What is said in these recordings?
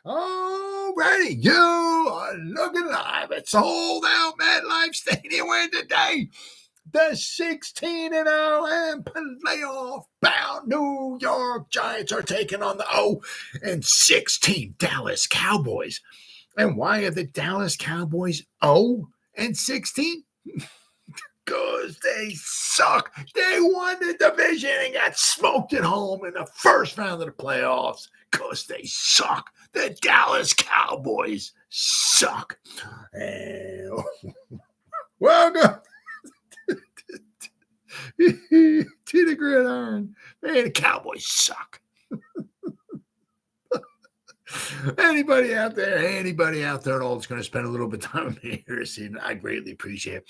Alrighty, you are looking live at Sold Out MetLife Stadium where today the 16-0 and playoff bound New York Giants are taking on the 0-16 Dallas Cowboys. And why are the Dallas Cowboys 0-16? Because they suck. They won the division and got smoked at home in the first round of the playoffs because they suck. The Dallas Cowboys suck. And welcome to the Gridiron. Man, the Cowboys suck. Anybody out there at all that's going to spend a little bit of time with me here this evening, I greatly appreciate it.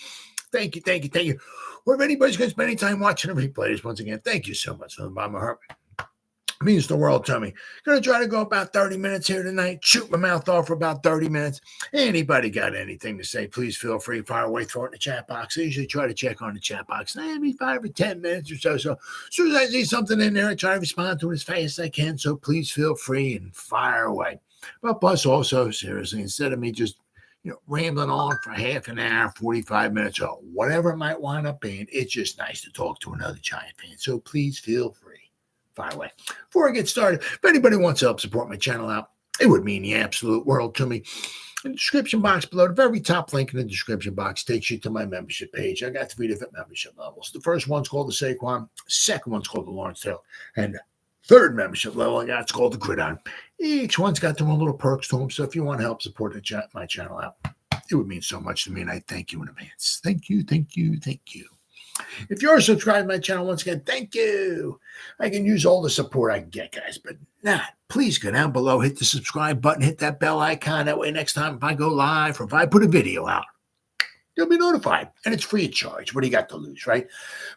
Thank you. Or if anybody's going to spend any time watching the replays, once again, thank you so much from the bottom of my heart. It means the world to me. Going to try to go about 30 minutes here tonight. Shoot my mouth off for about 30 minutes. Anybody got anything to say, please feel free. Fire away, throw it in the chat box. I usually try to check on the chat box every 5 or 10 minutes or so. So as soon as I see something in there, I try to respond to it as fast as I can. So please feel free and fire away. But plus also, seriously, instead of me just rambling on for half an hour, 45 minutes, or whatever it might wind up being, it's just nice to talk to another Giant fan. So please feel free. Fire away. Before I get started, if anybody wants to help support my channel out, it would mean the absolute world to me. In the description box below, the very top link in the description box takes you to my membership page. I got 3 different membership levels. The first one's called the Saquon, second one's called the Lawrence Taylor, and the third membership level I got, it's called the Gridiron. Each one's got their own little perks to them, so if you want to help support my channel out, it would mean so much to me, and I thank you in advance. Thank you. If you're subscribed to my channel, once again, thank you. I can use all the support I can get, guys, but please go down below, hit the subscribe button, hit that bell icon. That way next time if I go live or if I put a video out, you'll be notified, and it's free of charge. What do you got to lose, right?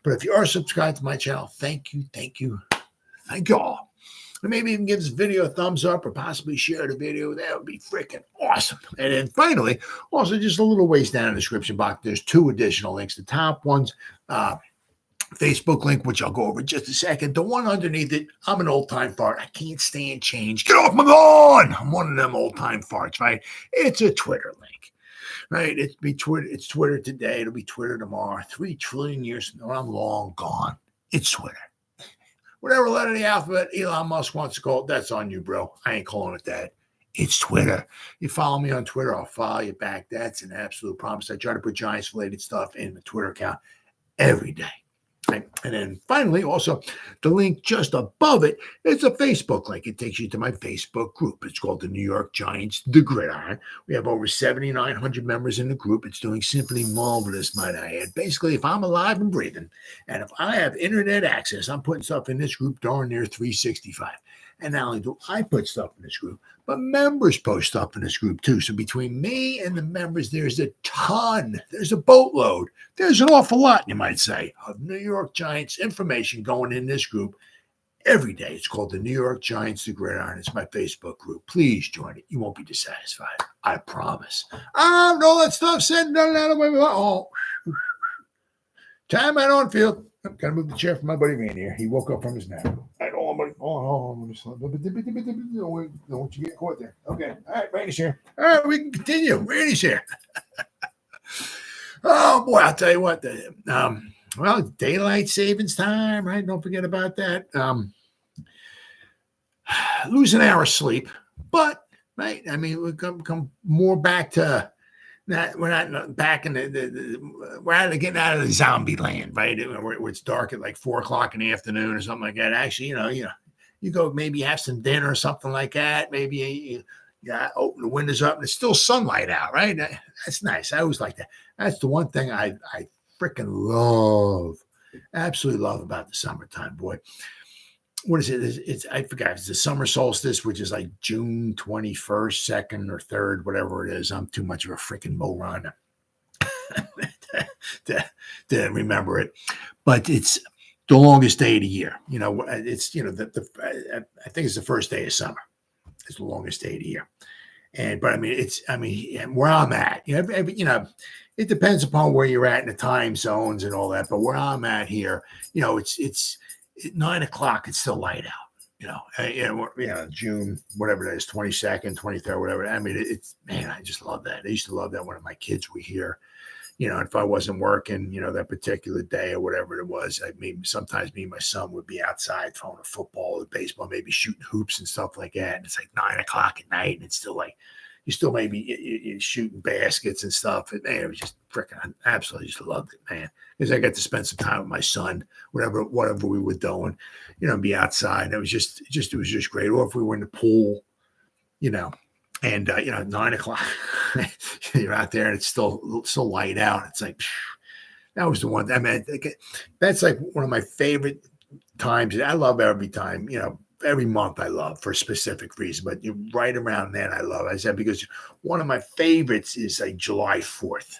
But if you are subscribed to my channel, thank you all. And maybe even give this video a thumbs up or possibly share the video. That would be freaking awesome. And then finally, also just a little ways down in the description box, there's 2 additional links. The top one's Facebook link, which I'll go over in just a second. The one underneath it, I'm an old-time fart. I can't stand change. Get off my lawn. I'm one of them old-time farts, right? It's a Twitter link, right? It's Twitter today. It'll be Twitter tomorrow. 3 trillion years from now, I'm long gone. It's Twitter. Whatever letter of the alphabet Elon Musk wants to call it, that's on you, bro. I ain't calling it that. It's Twitter. You follow me on Twitter, I'll follow you back. That's an absolute promise. I try to put Giants-related stuff in the Twitter account every day. Right? And then finally, also, the link just above it is a Facebook link. It takes you to my Facebook group. It's called the New York Giants, The Gridiron. We have over 7,900 members in the group. It's doing simply marvelous, might I add. Basically, if I'm alive and breathing, and if I have internet access, I'm putting stuff in this group darn near 365. And not only do I put stuff in this group, but members post stuff in this group too. So between me and the members, there's a ton. There's a boatload. There's an awful lot, you might say, of New York Giants information going in this group every day. It's called the New York Giants, The Gridiron. It's my Facebook group. Please join it. You won't be dissatisfied. I promise. I don't know that stuff said and done out of my mouth. Time out on field. I'm going to move the chair for my buddy Randy here. He woke up from his nap. I don't want don't you get caught there. Okay. All right, Randy's here. All right, we can continue. Randy's here. Oh, boy, I'll tell you what. Well, daylight savings time, right? Don't forget about that. Lose an hour of sleep. But, right, I mean, we come more back to... we're not back in we're getting out of the zombie land, right? Where it's dark at like 4 o'clock in the afternoon or something like that. Actually, you go maybe have some dinner or something like that. Maybe you open the windows up and it's still sunlight out, right? That's nice. I always like that. That's the one thing I freaking love, absolutely love about the summertime, boy. What is it? I forgot. It's the summer solstice, which is like June 21st, 2nd, or 3rd, whatever it is. I'm too much of a freaking moron to remember it. But it's the longest day of the year. It's, I think it's the first day of summer. It's the longest day of the year. But where I'm at, it depends upon where you're at in the time zones and all that. But where I'm at here, it's at 9 o'clock, it's still light out. June, whatever that is, 22nd, 23rd, whatever. I mean, it's, man, I just love that. I used to love that when my kids were here. If I wasn't working, that particular day or whatever it was, sometimes me and my son would be outside throwing a football or baseball, maybe shooting hoops and stuff like that. And it's like 9 o'clock at night, and it's still like, you still maybe you're shooting baskets and stuff. And man, it was just freaking, I absolutely just loved it, man. Because I got to spend some time with my son, whatever we were doing, be outside. And it was just great. Or if we were in the pool, and 9 o'clock, you're out there and it's still light out. It's like, that was the one. I mean, that's like one of my favorite times. I love every time, every month I love for a specific reason, but right around then I love, I said, because one of my favorites is like July 4th.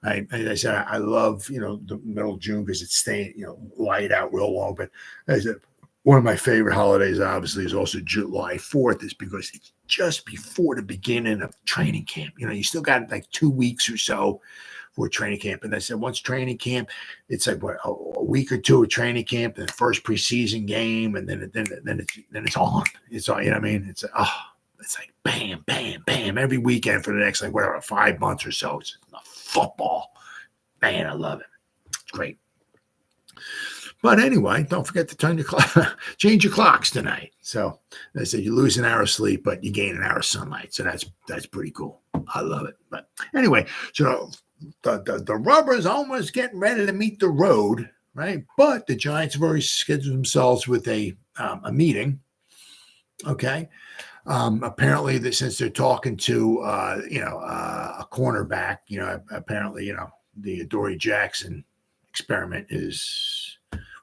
Right. And I said, I love, the middle of June because it's staying, light out real long. But I said, one of my favorite holidays, obviously, is also July 4th, is because it's just before the beginning of training camp. You still got like 2 weeks or so for training camp. And I said, once training camp, it's like a week or two of training camp, and the first preseason game, and then it's on. It's all, I mean? It's like bam, bam, bam every weekend for the next 5 months or so. It's football. Man, I love it. It's great. But anyway, don't forget to change your clocks tonight. So I said you lose an hour of sleep, but you gain an hour of sunlight. So that's pretty cool. I love it. But anyway, so the rubber is almost getting ready to meet the road, right? But the Giants have already scheduled themselves with a meeting. Okay. Apparently, since they're talking to a cornerback, apparently, the Adoree Jackson experiment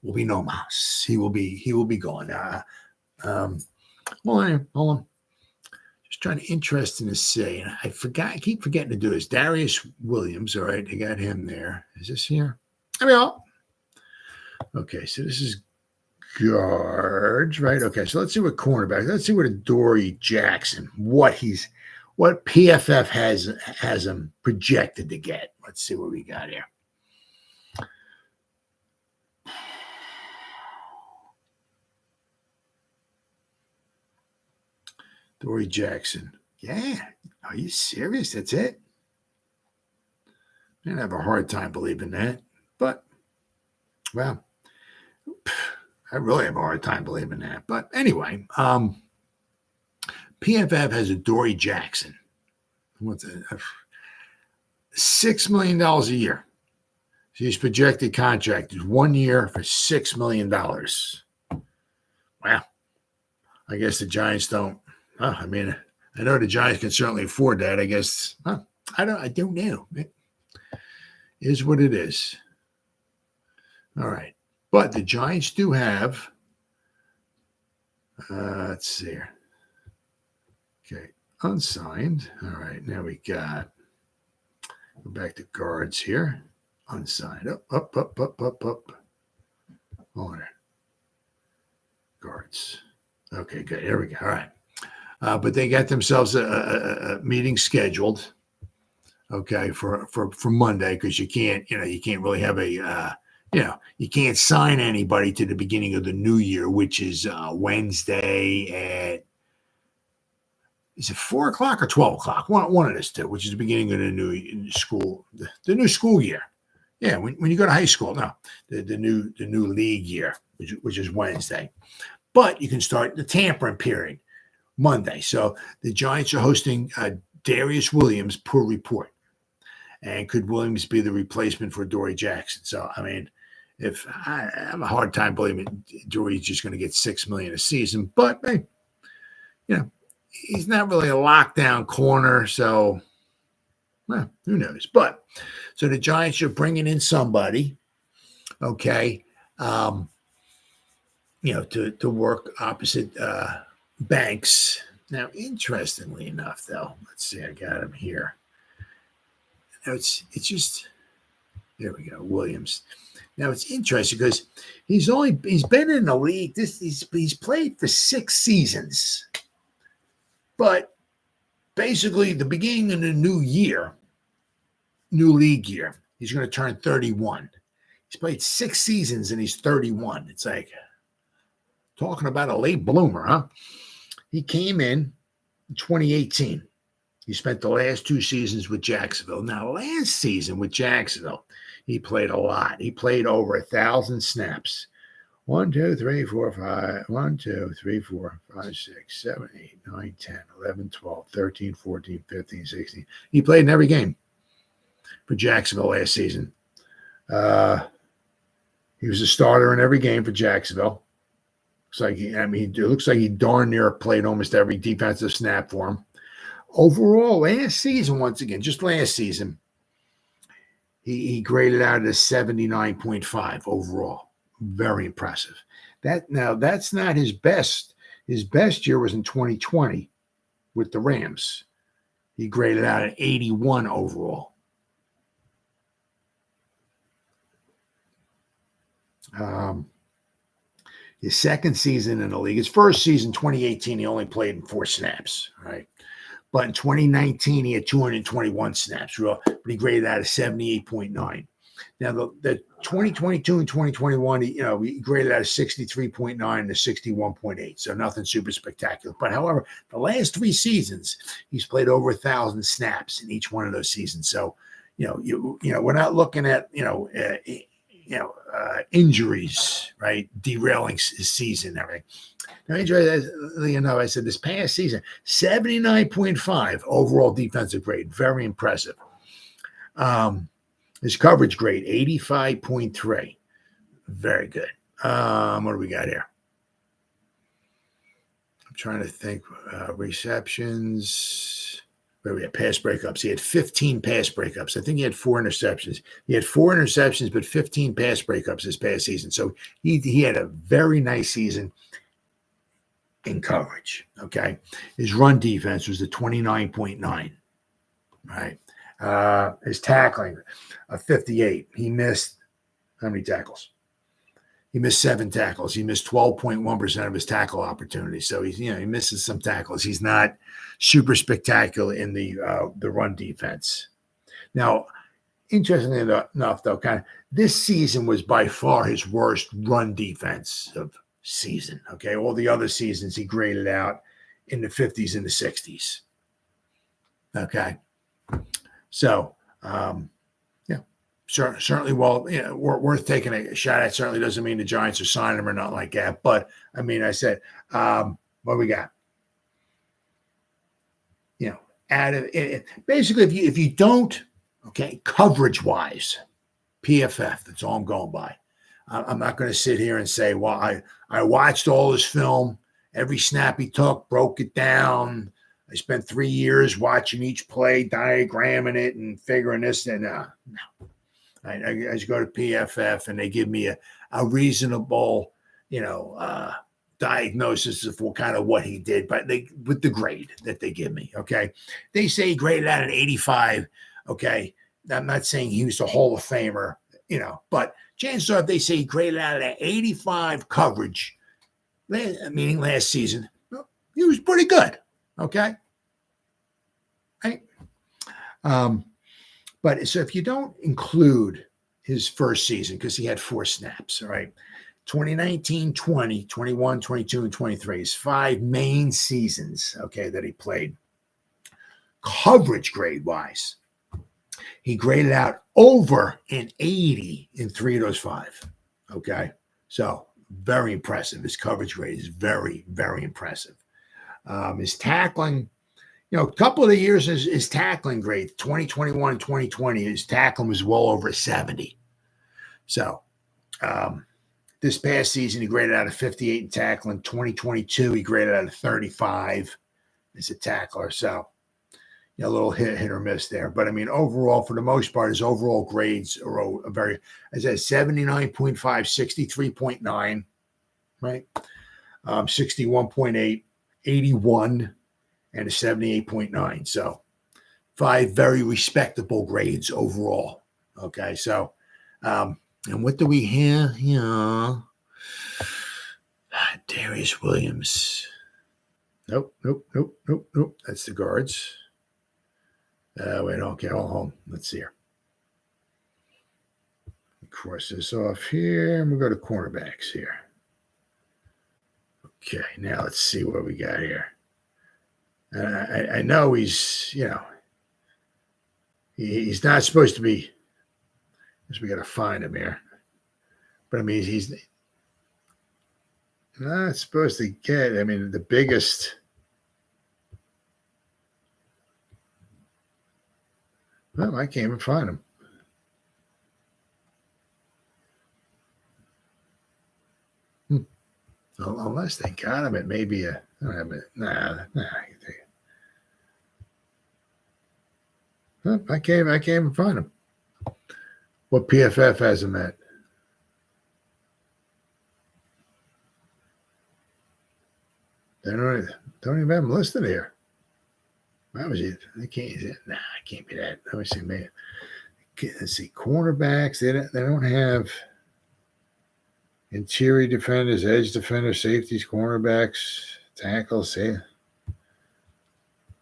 will be no mas. He will be gone. Hold on. Just trying to interesting to say, and I keep forgetting to do this. Darius Williams, all right, they got him there. Is this here? There we go. Okay, so this is guards, right? Okay, so let's see what cornerback. Let's see what Adoree Jackson, what PFF has him projected to get. Let's see what we got here. Adoree Jackson. Yeah. Are you serious? That's it? I have a hard time believing that. But, well, I really have a hard time believing that. But anyway, PFF has Adoree Jackson. What's it? $6 million a year. So his projected contract is 1 year for $6 million. Wow. I guess the Giants don't. I mean, I know the Giants can certainly afford that. I guess. I don't know. It is what it is. All right. But the Giants do have, let's see here. Okay. Unsigned. All right. Now we got, go back to guards here. Unsigned. Up. On there. Guards. Okay, good. There we go. All right. But they got themselves a meeting scheduled, okay, for Monday, because you can't really have you can't sign anybody to the beginning of the new year, which is Wednesday at, is it 4 o'clock or 12 o'clock? One of those two, which is the beginning of the new school, the new school year. Yeah, when you go to high school, no, the new league year, which is Wednesday. But you can start the tampering period Monday. So the Giants are hosting Darius Williams per report. And could Williams be the replacement for Adoree Jackson? So, I mean, if I have a hard time believing Adoree's just going to get $6 million a season, but hey, he's not really a lockdown corner. So, well, who knows? But so the Giants are bringing in somebody, okay, to work opposite Banks. Now, interestingly enough, though, let's see, I got him here. Now it's just, there we go, Williams. Now it's interesting because he's been in the league. He's played for 6 seasons, but basically the beginning of the new league year, he's going to turn 31. He's played 6 seasons and he's 31. It's like, Talking about a late bloomer, huh? He came in 2018. He spent the last 2 seasons with Jacksonville. Now, last season with Jacksonville, he played a lot. He played over 1,000 snaps. 1, 2, 3, 4, 5. 1, 2, 3, 4, 5, 6, 7, 8, 9, 10, 11, 12, 13, 14, 15, 16. He played in every game for Jacksonville last season. He was a starter in every game for Jacksonville. It looks like he darn near played almost every defensive snap for him. Overall, last season, once again, just last season, he graded out at a 79.5 overall. Very impressive. That's not his best. His best year was in 2020 with the Rams. He graded out at 81 overall. His second season in the league, his first season, 2018, he only played in 4 snaps, right? But in 2019, he had 221 snaps, but he graded out of 78.9. Now, the 2022 and 2021, he graded out of 63.9 to 61.8, so nothing super spectacular. But however, the last 3 seasons, he's played over 1,000 snaps in each one of those seasons. So, we're not looking at injuries, right, derailing his season and everything. Now, interestingly enough, I said this past season, 79.5 overall defensive grade, very impressive. His coverage grade, 85.3, very good. What do we got here? I'm trying to think. Receptions. Where we had pass breakups. He had 15 pass breakups. I think he had 4 interceptions. He had 4 interceptions, but 15 pass breakups this past season. So he had a very nice season in coverage. Okay. His run defense was a 29.9. Right. His tackling, a 58. He missed how many tackles? He missed 7 tackles. He missed 12.1% of his tackle opportunities. So he misses some tackles. He's not super spectacular in the run defense. Now, interestingly enough, though, this season was by far his worst run defensive season. Okay, all the other seasons he graded out in the 50s and the 60s. Okay, so certainly, worth taking a shot at. Certainly doesn't mean the Giants are signing him or not like that. But I mean, I said, what we got? Out of it, basically, if you don't, coverage wise, PFF. That's all I'm going by. I'm not going to sit here and say, well, I watched all his film, every snap he took, broke it down. I spent 3 years watching each play, diagramming it, and figuring this and no. I just go to PFF and they give me a reasonable, diagnosis of what he did, but with the grade that they give me. Okay, they say he graded out an 85. Okay, I'm not saying he was a Hall of Famer, but chances are if they say he graded out an 85 coverage, meaning last season, he was pretty good. Okay, right. But so if you don't include his first season, because he had 4 snaps, all right, 2019, 20, 21, 22, and 23, his 5 main seasons, that he played. Coverage grade-wise, he graded out over an 80 in 3 of those 5, okay? So very impressive. His coverage grade is very, very impressive. His tackling, a couple of the years, his tackling grade, 2021 and 2020, his tackling was well over 70. So this past season, he graded out of 58 in tackling. 2022, he graded out of 35 as a tackler. So a little hit or miss there. But I mean, overall, for the most part, his overall grades are very, as I said, 79.5, 63.9, right? 61.8, 81, and a 78.9. So 5 very respectable grades overall. Okay, so and what do we have here? Darius Williams. Nope. That's the guards. Wait, okay, hold on. Let's see here. Cross this off here, and we'll go to cornerbacks here. Okay, now let's see what we got here. I know he's, he's not supposed to be. Because we got to find him here. But I mean, he's not supposed to get, the biggest. Well, I can't even find him. Unless they got him at maybe a. I don't have it. Nah. I can't even find him. What PFF has him at? They don't even have him listed here. Why was it? I can't. Nah, I can't be that. Let me see, man. Let's see. Cornerbacks. They don't have interior defenders, edge defenders, safeties, cornerbacks, tackles. Yeah.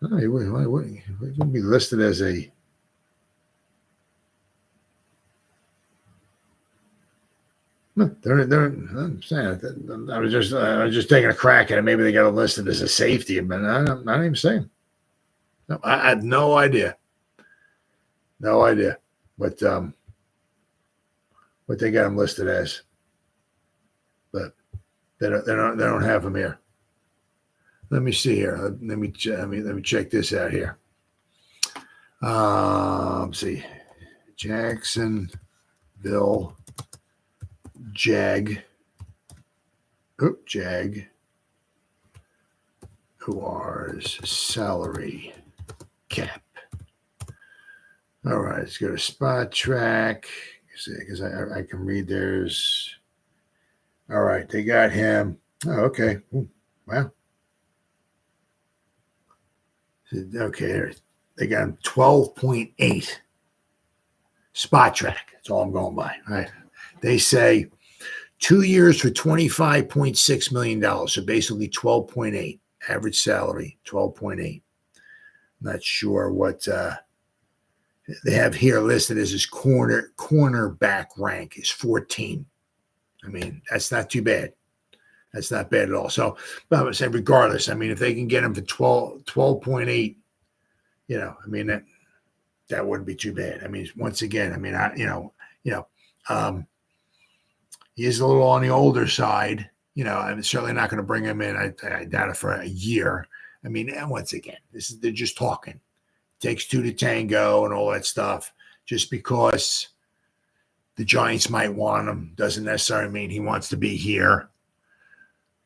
No, he wouldn't be listed as a. No, I'm saying I was just taking a crack at it. Maybe they got it listed as a safety, but I'm not even saying. No, I had no idea. No idea what they got him listed as, but they don't have him here. Let me see here. Let me check this out here. Let's see, Jacksonville. Jaguars salary cap. All right, let's go to Spot Track because I can read theirs. All right, they got him. Oh, okay. Ooh, wow. Okay, they got him 12.8. Spot Track. That's all I'm going by. All right. They say 2 years for $25.6 million. So basically 12.8. Average salary, 12.8. Not sure what they have here listed as his cornerback rank is 14. I mean, that's not too bad. That's not bad at all. So, but I would say regardless, if they can get him for 12.8, that wouldn't be too bad. Once again, he is a little on the older side. I'm certainly not going to bring him in. I doubt it for a year. And once again, they're just talking. It takes two to tango and all that stuff. Just because the Giants might want him doesn't necessarily mean he wants to be here,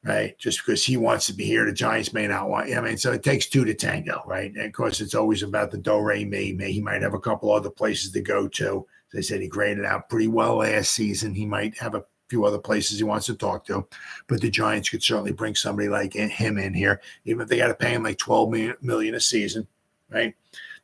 right? Just because he wants to be here, the Giants may not want. So it takes two to tango, right? And of course, it's always about the do-re-mi. He might have a couple other places to go to. As I said, he graded out pretty well last season. He might have a few other places he wants to talk to, but the Giants could certainly bring somebody like him in here, even if they got to pay him like $12 million a season, right?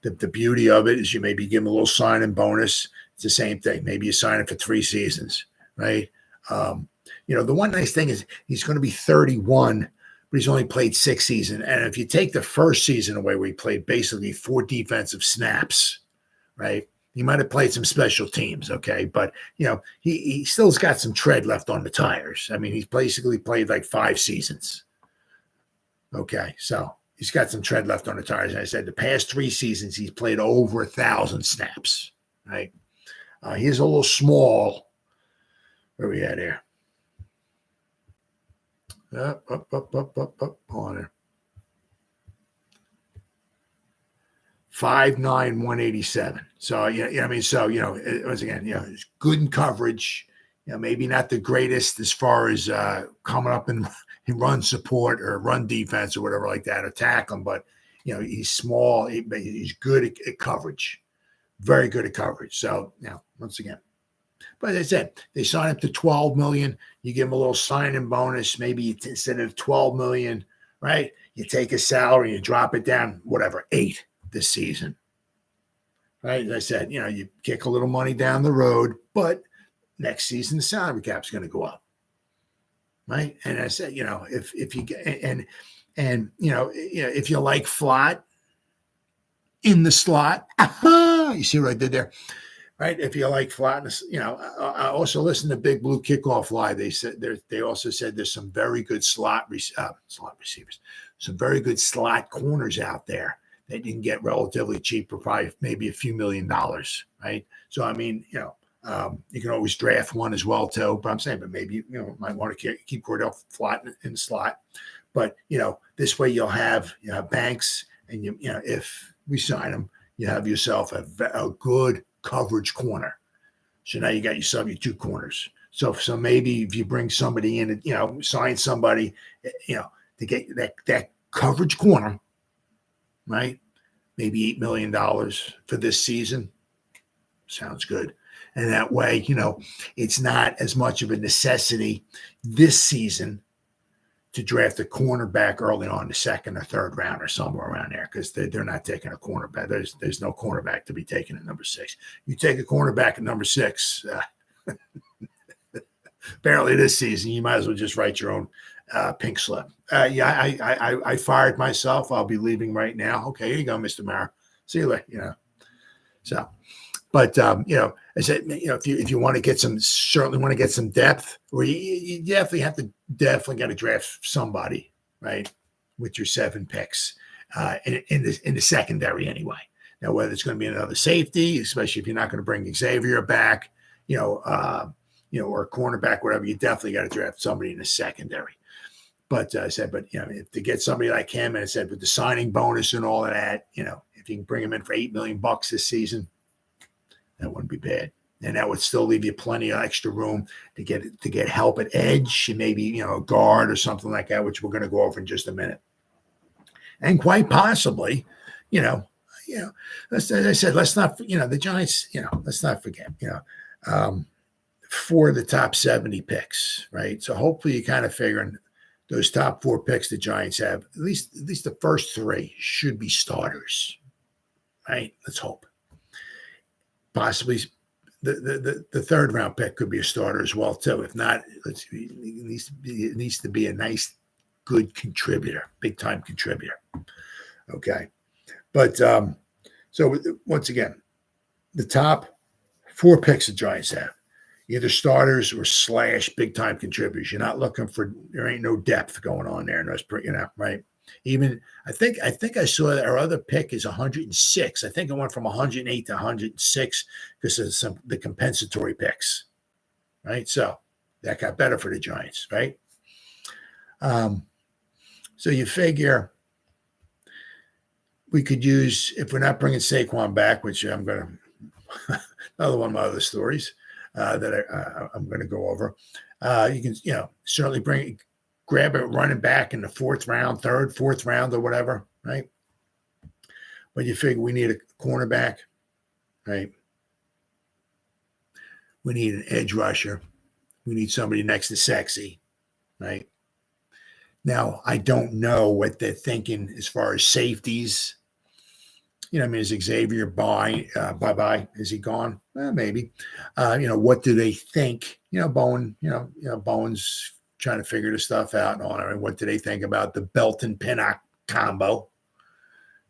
The beauty of it is you maybe give him a little sign-in bonus. It's the same thing. Maybe you sign him for 3 seasons, right? The one nice thing is he's going to be 31, but he's only played 6 seasons. And if you take the first season away where he played basically 4 defensive snaps, right? He might have played some special teams, okay? But, he still's got some tread left on the tires. He's basically played like 5 seasons. Okay, so he's got some tread left on the tires. And I said the past 3 seasons, he's played over 1,000 snaps, right? He's a little small. Where are we at here? Up on there. 5'9", 187. So, once again, it's good in coverage. Maybe not the greatest as far as coming up in run support or run defense or whatever like that, or tackling, but, he's small. He's good at coverage. Very good at coverage. So, once again. But as I said, they sign up to $12 million. You give him a little sign-in bonus. Maybe instead of $12 million, right, you take his salary and drop it down, whatever, 8 this season, right? As I said, you kick a little money down the road, but next season the salary cap's going to go up, right? And I said, if you get and if you like flat in the slot, you see what I did there, right? If you like flatness, I also listened to Big Blue Kickoff Live. They said they also said there's some very good slot receivers, some very good slot corners out there that you can get relatively cheap for probably maybe a few $1 million, right? So I mean, you can always draft one as well too. But I'm saying, but maybe might want to keep Cordell flat in the slot. But this way you'll have Banks, and if we sign him, you have yourself a good coverage corner. So now you got yourself your two corners. So maybe if you bring somebody in and sign somebody, to get that coverage corner, right? Maybe $8 million for this season. Sounds good. And that way, it's not as much of a necessity this season to draft a cornerback early on the second or third round or somewhere around there, because they're not taking a cornerback. There's no cornerback to be taken at number 6. You take a cornerback at number 6, apparently this season, you might as well just write your own pink slip. I fired myself. I'll be leaving right now. Okay, here you go, Mr. Mara. See you later. So, but I said, if you want to get certainly want to get some depth, or you definitely got to draft somebody, right, with your 7 picks in the secondary anyway. Now, whether it's going to be another safety, especially if you're not going to bring Xavier back, or a cornerback, whatever, you definitely got to draft somebody in the secondary. But I said, if to get somebody like him, and I said with the signing bonus and all of that, if you can bring him in for $8 million this season, that wouldn't be bad. And that would still leave you plenty of extra room to get help at edge, and maybe a guard or something like that, which we're going to go over in just a minute. And quite possibly, as I said, let's not, the Giants, let's not forget, for the top 70 picks, right? So hopefully you kind of figuring those top 4 picks the Giants have, at least the first 3 should be starters, right? Let's hope. Possibly the third round pick could be a starter as well too. If not, it needs to be a nice, good contributor, big time contributor. Okay, but so once again, the top 4 picks the Giants have, either starters or / big time contributors. You're not looking for, there ain't no depth going on there. No, right? Even I think I saw that our other pick is 106. I think it went from 108 to 106 because of the compensatory picks, right? So that got better for the Giants, right? So you figure we could use, if we're not bringing Saquon back, which I'm going to, another one of my other stories that I'm going to go over. You can, certainly grab a running back in the 4th round, 3rd, 4th round, or whatever, right? But you figure we need a cornerback, right? We need an edge rusher. We need somebody next to sexy, right? Now, I don't know what they're thinking as far as safeties. Is Xavier bye-bye? Is he gone? Maybe. What do they think? Bowen's trying to figure this stuff out and all. I mean, what do they think about the Belton Pinnock combo?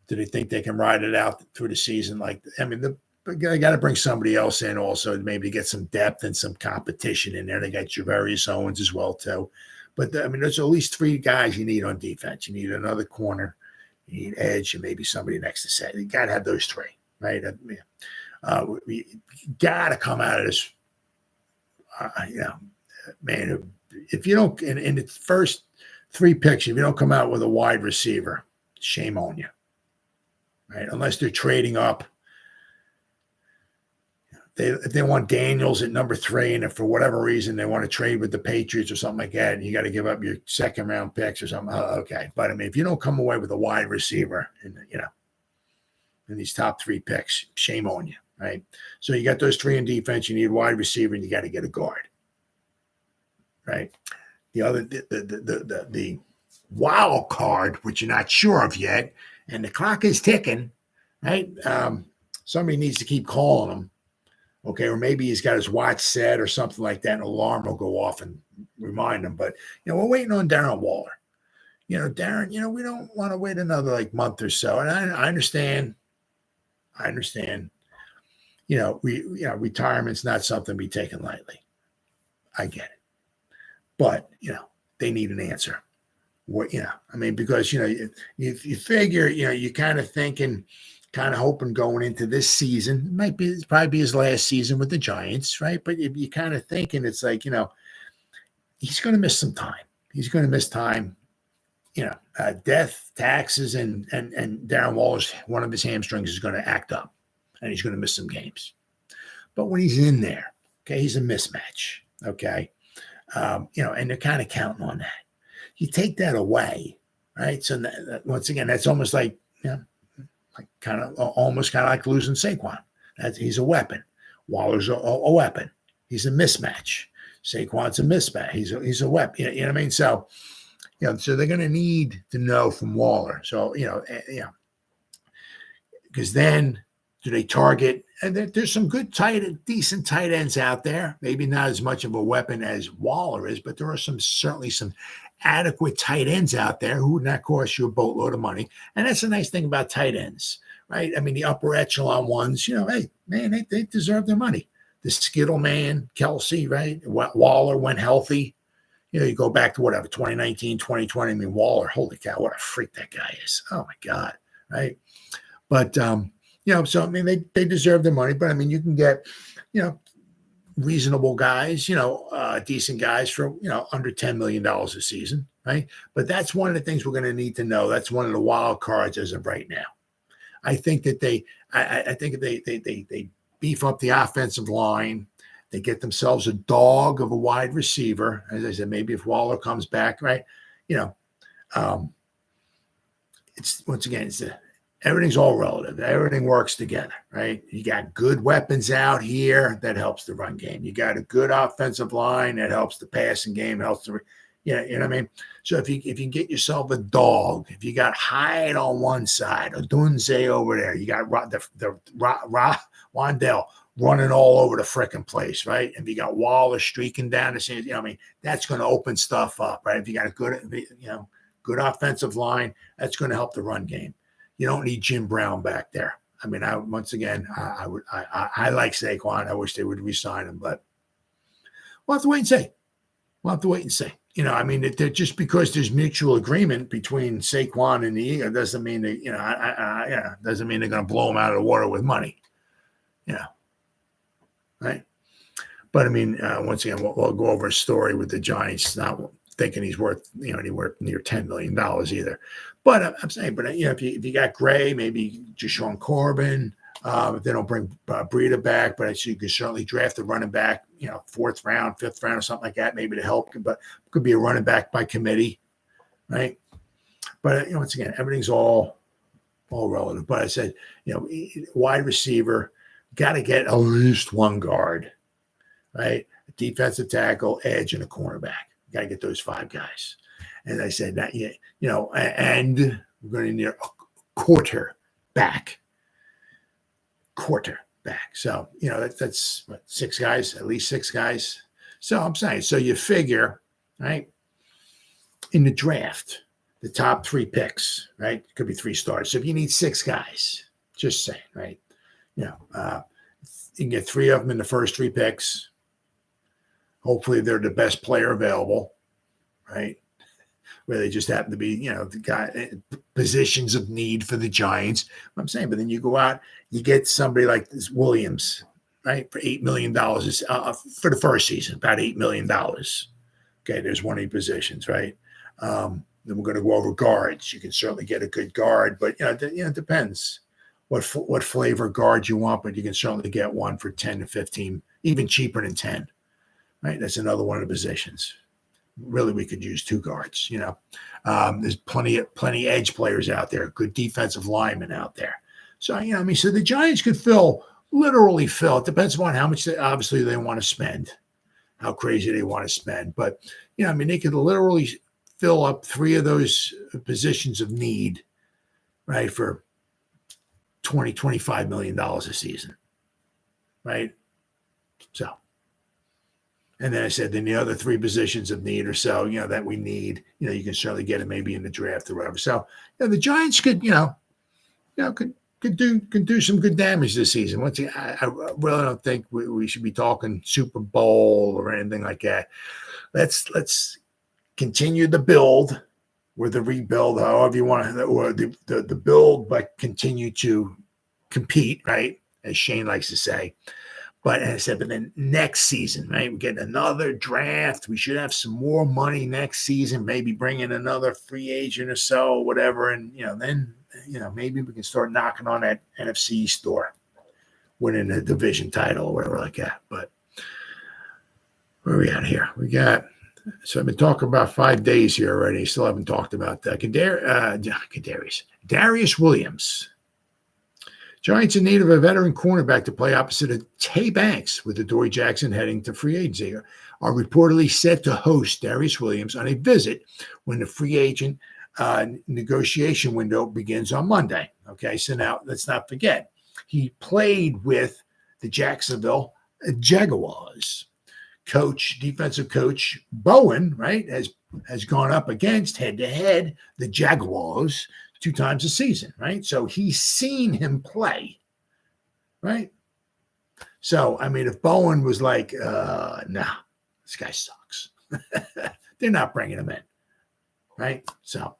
Do they think they can ride it out through the season? They got to bring somebody else in also, maybe to get some depth and some competition in there. They got Javarius Owens as well too. But there's at least 3 guys you need on defense. You need another corner, you need edge, and maybe somebody next to set. You got to have those 3, right? We got to come out of this, man. If you don't, in the first 3 picks, if you don't come out with a wide receiver, shame on you, right? Unless they're trading up. If they want Daniels at number 3, and if for whatever reason they want to trade with the Patriots or something like that, and you got to give up your 2nd round picks or something, okay. But I mean, if you don't come away with a wide receiver, in these top 3 picks, shame on you, right? So you got those 3 in defense. You need a wide receiver, and you got to get a guard, right? The wild card, which you're not sure of yet, and the clock is ticking, right? Somebody needs to keep calling them. Okay, or maybe he's got his watch set or something like that, and an alarm will go off and remind him. But, we're waiting on Darren Waller. Darren, we don't want to wait another month or so. And I understand. retirement's not something to be taken lightly. I get it. But, they need an answer. What, because, you figure, you're kind of thinking, kind of hoping going into this season, it's probably be his last season with the Giants, right? But you're kind of thinking it's like, he's going to miss some time. He's going to miss time, death, taxes, and Darren Waller's, one of his hamstrings is going to act up and he's going to miss some games. But when he's in there, okay, he's a mismatch, okay? And they're kind of counting on that. You take that away, right? So once again, that's almost like, almost like losing Saquon. He's a weapon. Waller's a weapon. He's a mismatch. Saquon's a mismatch. He's a weapon. You know what I mean? So, so they're going to need to know from Waller. So, because then do they target? And there's some good decent tight ends out there. Maybe not as much of a weapon as Waller is, but there are certainly some adequate tight ends out there who would not cost you a boatload of money. And that's the nice thing about tight ends, right? I mean, the upper echelon ones, hey, man, they deserve their money. The Skittle man, Kelsey, right? Waller went healthy. You go back to whatever, 2019, 2020. I mean, Waller, holy cow, what a freak that guy is. Oh, my God, right? But, so, I mean, they deserve their money. But, I mean, you can get, reasonable guys, decent guys for, under $10 million a season, right? But that's one of the things we're going to need to know. That's one of the wild cards as of right now. I think that they beef up the offensive line. They get themselves a dog of a wide receiver. As I said, maybe if Waller comes back, right? It's once again, everything's all relative. Everything works together, right? You got good weapons out here that helps the run game. You got a good offensive line that helps the passing game, helps the, you know what I mean? So if you can get yourself a dog, if you got Hyde on one side, Odunze over there, you got Wandell running all over the frickin' place, right? If you got Waller streaking down the scene, that's going to open stuff up, right? If you got a good offensive line, that's going to help the run game. You don't need Jim Brown back there. I mean, I like Saquon. I wish they would re-sign him, but we'll have to wait and see. I mean, just because there's mutual agreement between Saquon and the Eagle doesn't mean that, doesn't mean they're going to blow him out of the water with money, right? But I mean, once again, we'll go over a story with the Giants, not thinking he's worth, anywhere near $10 million either. But I'm saying, if you got Gray, maybe Jashawn Corbin, if they don't bring Breida back, but you can certainly draft a running back, 4th round, 5th round, or something like that, maybe to help. But it could be a running back by committee, right? But once again, everything's all relative. But I said, wide receiver, got to get at least one guard, right? A defensive tackle, edge, and a cornerback. Got to get those 5 guys. And I said that, and we're going to need a quarterback. So, that's what, 6 guys, at least 6 guys. So I'm saying, so you figure, right, in the draft, the top 3 picks, right, it could be 3 stars. So if you need 6 guys, just saying, right, you can get 3 of them in the first 3 picks. Hopefully they're the best player available, right? Where they just happen to be, the guy positions of need for the Giants. I'm saying, but then you go out, you get somebody like this Williams, right, for $8 million for the first season, about $8 million. Okay, there's one of the positions, right? Then we're going to go over guards. You can certainly get a good guard, but it depends what flavor guard you want. But you can certainly get one for 10 to 15, even cheaper than 10. Right, that's another one of the positions. Really, we could use 2 guards. There's plenty edge players out there, good defensive linemen out there. So so the Giants could literally fill. It depends upon how much obviously they want to spend, how crazy they want to spend. But they could literally fill up 3 of those positions of need, right, for $20-25 million a season, right? So. And then I said, then the other 3 positions of need or so, that we need, you can certainly get it maybe in the draft or whatever. So, the Giants could, could could do some good damage this season. Once again, I really don't think we should be talking Super Bowl or anything like that. Let's continue the build or the rebuild, however you want to, or the build, but continue to compete, right? As Shane likes to say. But as I said, but then next season, right? We get another draft. We should have some more money next season, maybe bring in another free agent or so, whatever. And, then, maybe we can start knocking on that NFC East door, winning a division title or whatever like that. But where are we at here? So I've been talking about 5 days here already. Still haven't talked about that. Darius Williams. Giants in need of a veteran cornerback to play opposite of Tay Banks, with Adoree Jackson heading to free agency, are reportedly set to host Darius Williams on a visit when the free agent negotiation window begins on Monday. Okay, so now let's not forget, he played with the Jacksonville Jaguars. Defensive coach Bowen, right, has gone up against head-to-head the Jaguars 2 times a season, right? So he's seen him play, right? So, I mean, if Bowen was like, nah, this guy sucks. They're not bringing him in, right? So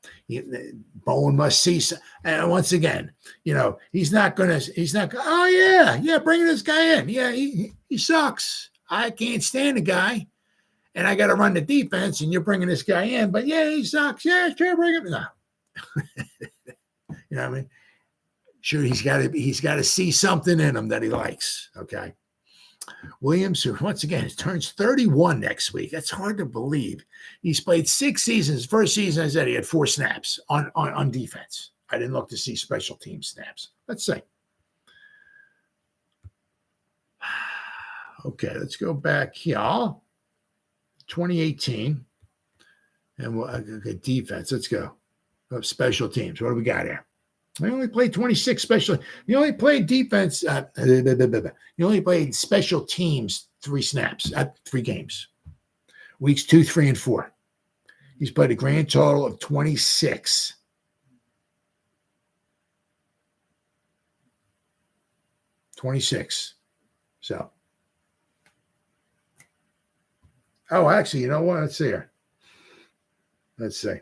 Bowen must see. And once again, he's not, oh, yeah, bring this guy in. Yeah, he sucks. I can't stand the guy. And I got to run the defense, and you're bringing this guy in. But, yeah, he sucks. Yeah, sure, bring him. No. You know what I mean? Sure, he's got to see something in him that he likes. Okay. Williams, who once again turns 31 next week. That's hard to believe. He's played 6 seasons. First season, I said he had 4 snaps on defense. I didn't look to see special team snaps. Let's see. Okay, let's go back here. 2018. And we'll get defense. Let's go. Special teams. What do we got here? He only played 26 special. He only played defense. He only played special teams 3 snaps at 3 games. Weeks 2, 3, and 4. He's played a grand total of 26. So. Oh, actually, you know what? Let's see here. Let's see.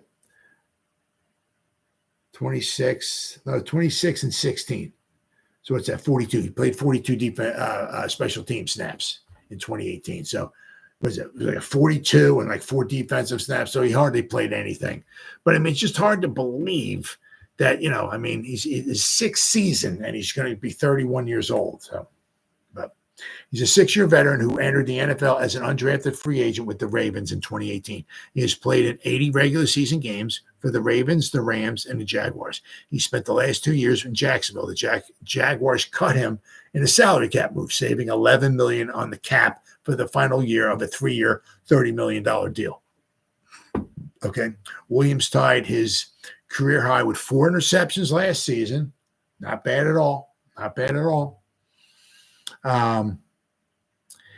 26 and 16. So what's that? 42. He played 42 special team snaps in 2018. So was it like 42 and like 4 defensive snaps? So he hardly played anything. But I mean, it's just hard to believe that, he's his 6th season and he's going to be 31 years old. So, but he's a 6-year veteran who entered the NFL as an undrafted free agent with the Ravens in 2018. He has played in 80 regular season games for the Ravens, the Rams, and the Jaguars. He spent the last 2 years in Jacksonville. The Jaguars cut him in a salary cap move, saving $11 million on the cap for the final year of a 3-year, $30 million deal. Okay. Williams tied his career high with 4 interceptions last season. Not bad at all.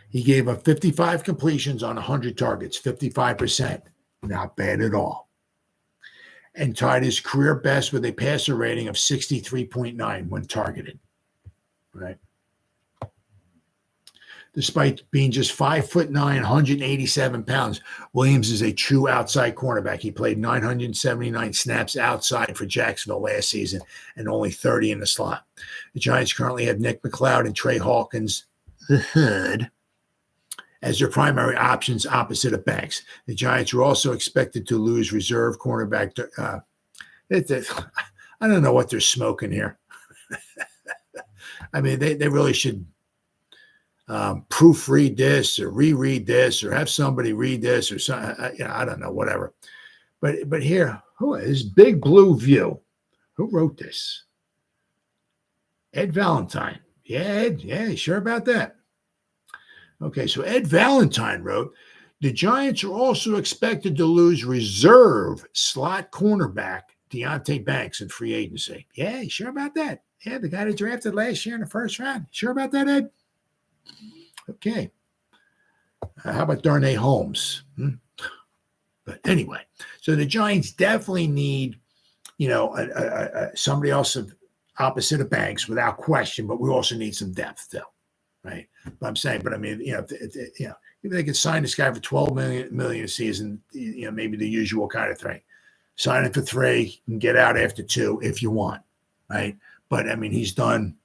He gave up 55 completions on 100 targets, 55%. Not bad at all. And tied his career best with a passer rating of 63.9 when targeted. Right. Despite being just 5'9", 187 pounds, Williams is a true outside cornerback. He played 979 snaps outside for Jacksonville last season and only 30 in the slot. The Giants currently have Nick McLeod and Trey Hawkins, the Hood, as their primary options opposite of Banks. The Giants are also expected to lose reserve cornerback. I don't know what they're smoking here. I mean, they really should proofread this or reread this or have somebody read this or something. I don't know, whatever. But here, who is Big Blue View? Who wrote this? Ed Valentine. Yeah, Ed. Yeah, you sure about that? Okay, so Ed Valentine wrote, the Giants are also expected to lose reserve slot cornerback Deonte Banks in free agency. Yeah, you sure about that? Yeah, the guy they drafted last year in the first round. Sure about that, Ed? Okay. How about Darnay Holmes? But anyway, so the Giants definitely need, somebody else of opposite of Banks without question, but we also need some depth too, right? But I'm saying, I mean, if they could sign this guy for $12 million a season, maybe the usual kind of thing. Sign him for 3 and get out after 2 if you want, right? But I mean, he's done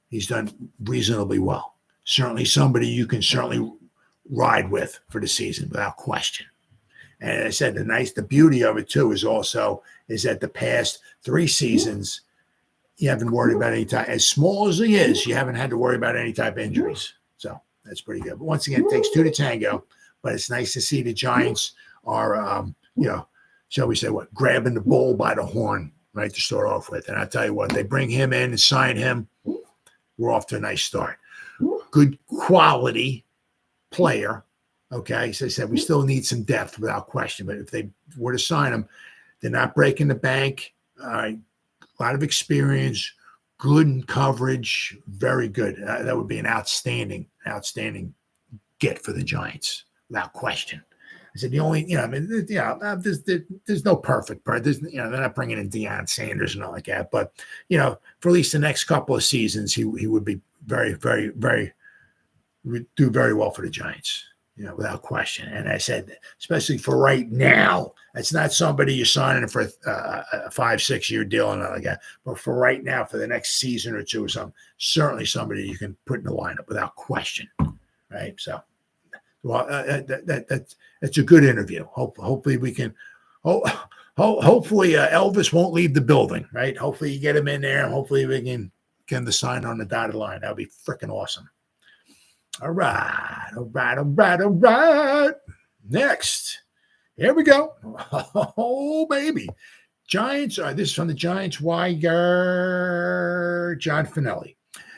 reasonably well. Certainly somebody you can certainly ride with for the season without question. And I said the beauty of it too is that the past 3 seasons you haven't worried about any type, as small as he is, you haven't had to worry about any type of injuries. So that's pretty good. But once again, it takes 2 to tango. But it's nice to see the Giants are, shall we say, grabbing the bull by the horn, right, to start off with. And I tell you what, they bring him in and sign him, we're off to a nice start. Good quality player. Okay, so I said we still need some depth without question. But if they were to sign him, they're not breaking the bank. A lot of experience, good in coverage, very good. That would be an outstanding get for the Giants without question. I said the only, there's no perfect part. They're not bringing in Deion Sanders and all like that. But for at least the next couple of seasons, he would be very, very, very do very well for the Giants. Without question. And I said, especially for right now, it's not somebody you're signing for a 5-6 year deal and all like that. But for right now, for the next season or 2 or something, certainly somebody you can put in the lineup without question. Right. So, well, that's a good interview. Hopefully we can. Hopefully Elvis won't leave the building. Right. Hopefully you get him in there, and hopefully we can get the sign on the dotted line. That'd be freaking awesome. All right. Next, here we go. Oh, baby. Giants. This is from the Giants wire, John Finelli.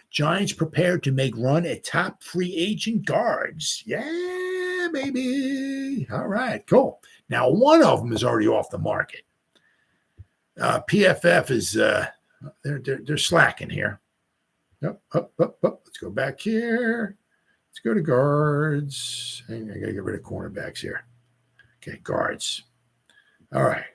Giants prepared to make run at top free agent guards. Yeah, baby. All right, cool. Now, one of them is already off the market. PFF is they're slacking here. Up. Let's go back here. Let's go to guards. I got to get rid of cornerbacks here. Okay, guards. All right.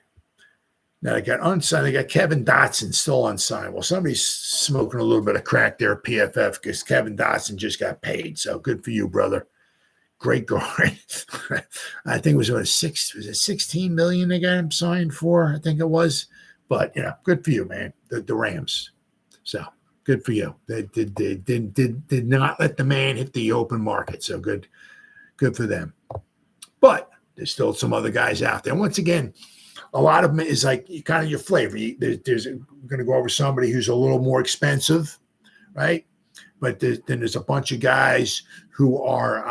Now they got unsigned. They got Kevin Dotson still unsigned. Well, somebody's smoking a little bit of crack there at PFF because Kevin Dotson just got paid. So good for you, brother. Great guard. I think it was $16 million they got him signed for. I think it was. But good for you, man. The Rams. So. Good for you. They did not let the man hit the open market. So good for them. But there's still some other guys out there. Once again, a lot of them is like kind of your flavor. We're going to go over somebody who's a little more expensive, right? But then there's a bunch of guys who are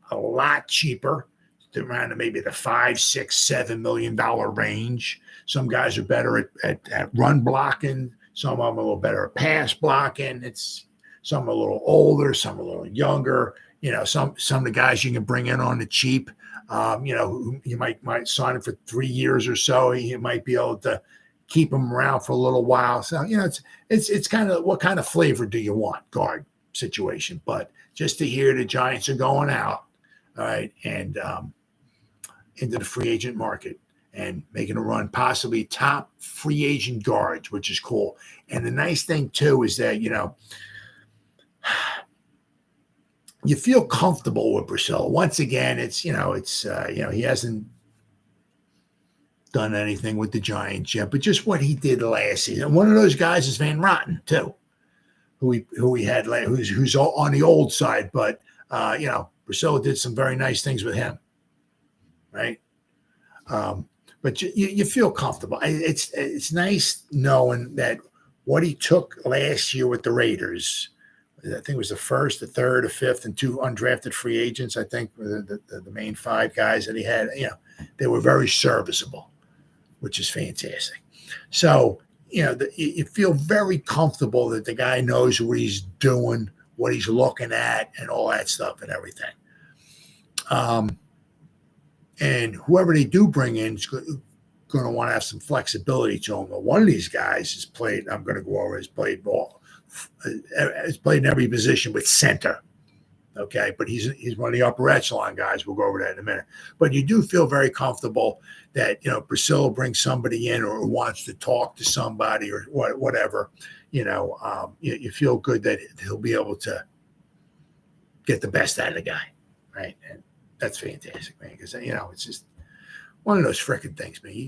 a lot cheaper, around maybe the $5, $6, $7 million range. Some guys are better at run blocking. Some of them a little better at pass blocking. Some a little older, some a little younger. Some of the guys you can bring in on the cheap. Who you might sign him for 3 years or so. You might be able to keep them around for a little while. So it's kind of what kind of flavor do you want guard situation. But just to hear the Giants are going out, all right, and into the free agent market. And making a run, possibly top free agent guards, which is cool. And the nice thing too is that you feel comfortable with Rousseau. Once again, he hasn't done anything with the Giants yet, but just what he did last season. One of those guys is Van Rotten too, who he had who's on the old side, but Rousseau did some very nice things with him, right? But you feel comfortable. It's nice knowing that what he took last year with the Raiders, I think it was the first, the third, the fifth, and 2 undrafted free agents. I think the main 5 guys that he had, they were very serviceable, which is fantastic. So, you feel very comfortable that the guy knows what he's doing, what he's looking at, and all that stuff and everything. And whoever they do bring in is going to want to have some flexibility to him. But one of these guys has played, I'm going to go over, has played ball. Has played in every position with center. Okay, but he's one of the upper echelon guys. We'll go over that in a minute. But you do feel very comfortable that Priscilla brings somebody in or wants to talk to somebody or whatever. You feel good that he'll be able to get the best out of the guy, right? And that's fantastic, man. Because it's just one of those freaking things, man. You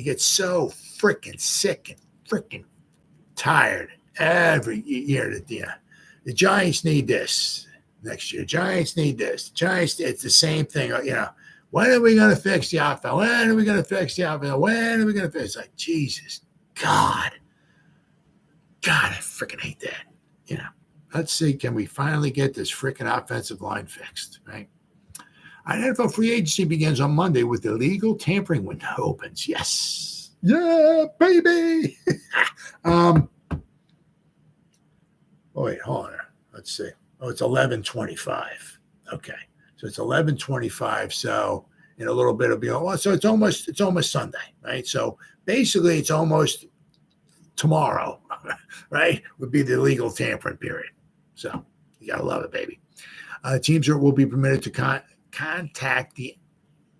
get so freaking sick and freaking tired every year that the Giants need this. Next year, Giants need this. Giants, it's the same thing. When are we going to fix the offense? When are we going to fix the offense? When are we going to fix? It's like, Jesus, God, I freaking hate that. Let's see, can we finally get this freaking offensive line fixed, right? NFL free agency begins on Monday with the legal tampering window opens. Yes. Yeah, baby. Wait, hold on. Let's see. Oh, it's 11:25. Okay, so it's 11:25. So in a little bit it'll be so it's almost Sunday, right? So basically it's almost tomorrow, right? Would be the legal tampering period. So you gotta love it, baby. Teams will be permitted to contact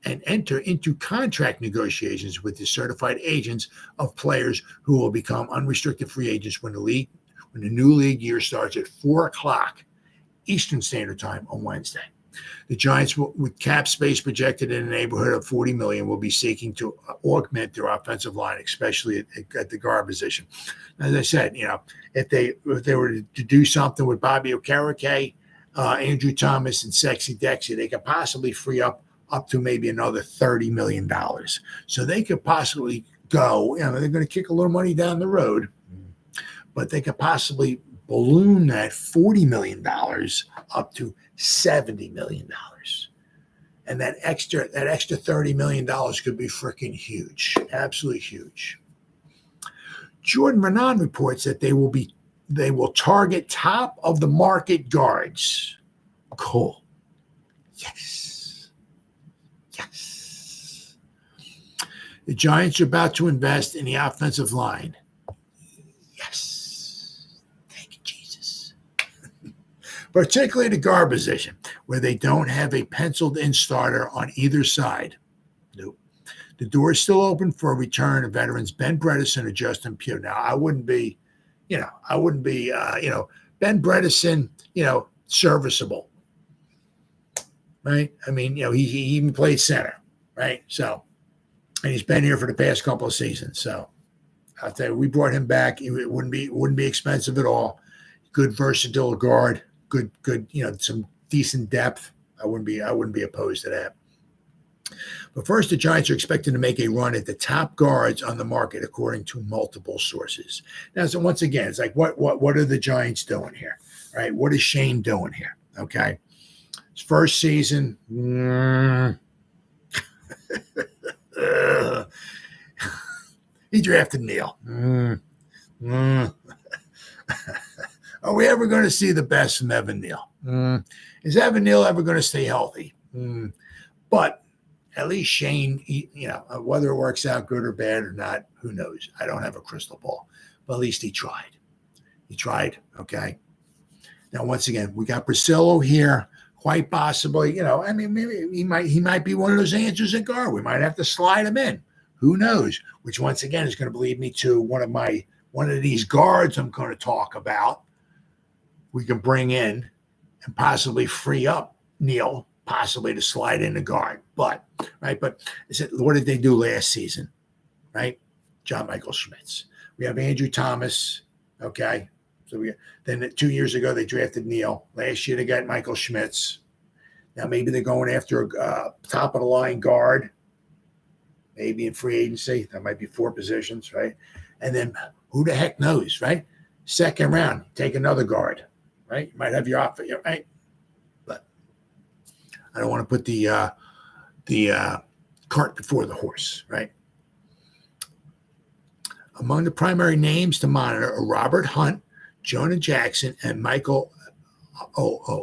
and enter into contract negotiations with the certified agents of players who will become unrestricted free agents when the new league year starts at 4:00 Eastern Standard Time on Wednesday. The Giants, with cap space projected in the neighborhood of $40 million, will be seeking to augment their offensive line, especially at the guard position. As I said, if they were to do something with Bobby Okereke, Andrew Thomas, and Sexy Dexy, they could possibly free up to maybe another $30 million. So they could possibly go. They're going to kick a little money down the road, but they could possibly balloon that $40 million up to $70 million. And that extra $30 million could be freaking huge, absolutely huge. Jordan Renan reports that they will target top of the market guards. Cool. Yes. The Giants are about to invest in the offensive line. Particularly the guard position, where they don't have a penciled-in starter on either side. Nope. The door is still open for a return of veterans Ben Bredeson and Justin Pugh. Now, I wouldn't be Ben Bredeson, serviceable, right? I mean, he even played center, right? So, and he's been here for the past couple of seasons. So, I'll tell you, we brought him back. It wouldn't be expensive at all. Good versatile guard. Good, some decent depth. I wouldn't be opposed to that. But first, the Giants are expecting to make a run at the top guards on the market, according to multiple sources. Now, so once again, it's like, what are the Giants doing here, right? What is Shane doing here? Okay, his first season. He drafted Neal. Are we ever going to see the best from Evan Neal? Is Evan Neal ever going to stay healthy? But at least Shane, whether it works out good or bad or not, who knows? I don't have a crystal ball. But at least he tried. Okay? Now, once again, we got Priscilla here. Quite possibly, maybe he might be one of those answers at guard. We might have to slide him in. Who knows? Which, once again, is going to lead me to one of these guards I'm going to talk about. We can bring in and possibly free up Neal, possibly to slide in the guard. But I said, what did they do last season? Right? John Michael Schmitz. We have Andrew Thomas. Okay. So then 2 years ago, they drafted Neal. Last year, they got Michael Schmitz. Now, maybe they're going after a top of the line guard, maybe in free agency. That might be 4 positions, right? And then who the heck knows, right? Second round, take another guard. Right, you might have your outfit, right? But I don't want to put the cart before the horse, right? Among the primary names to monitor are Robert Hunt, Jonah Jackson, and Michael Onwenu.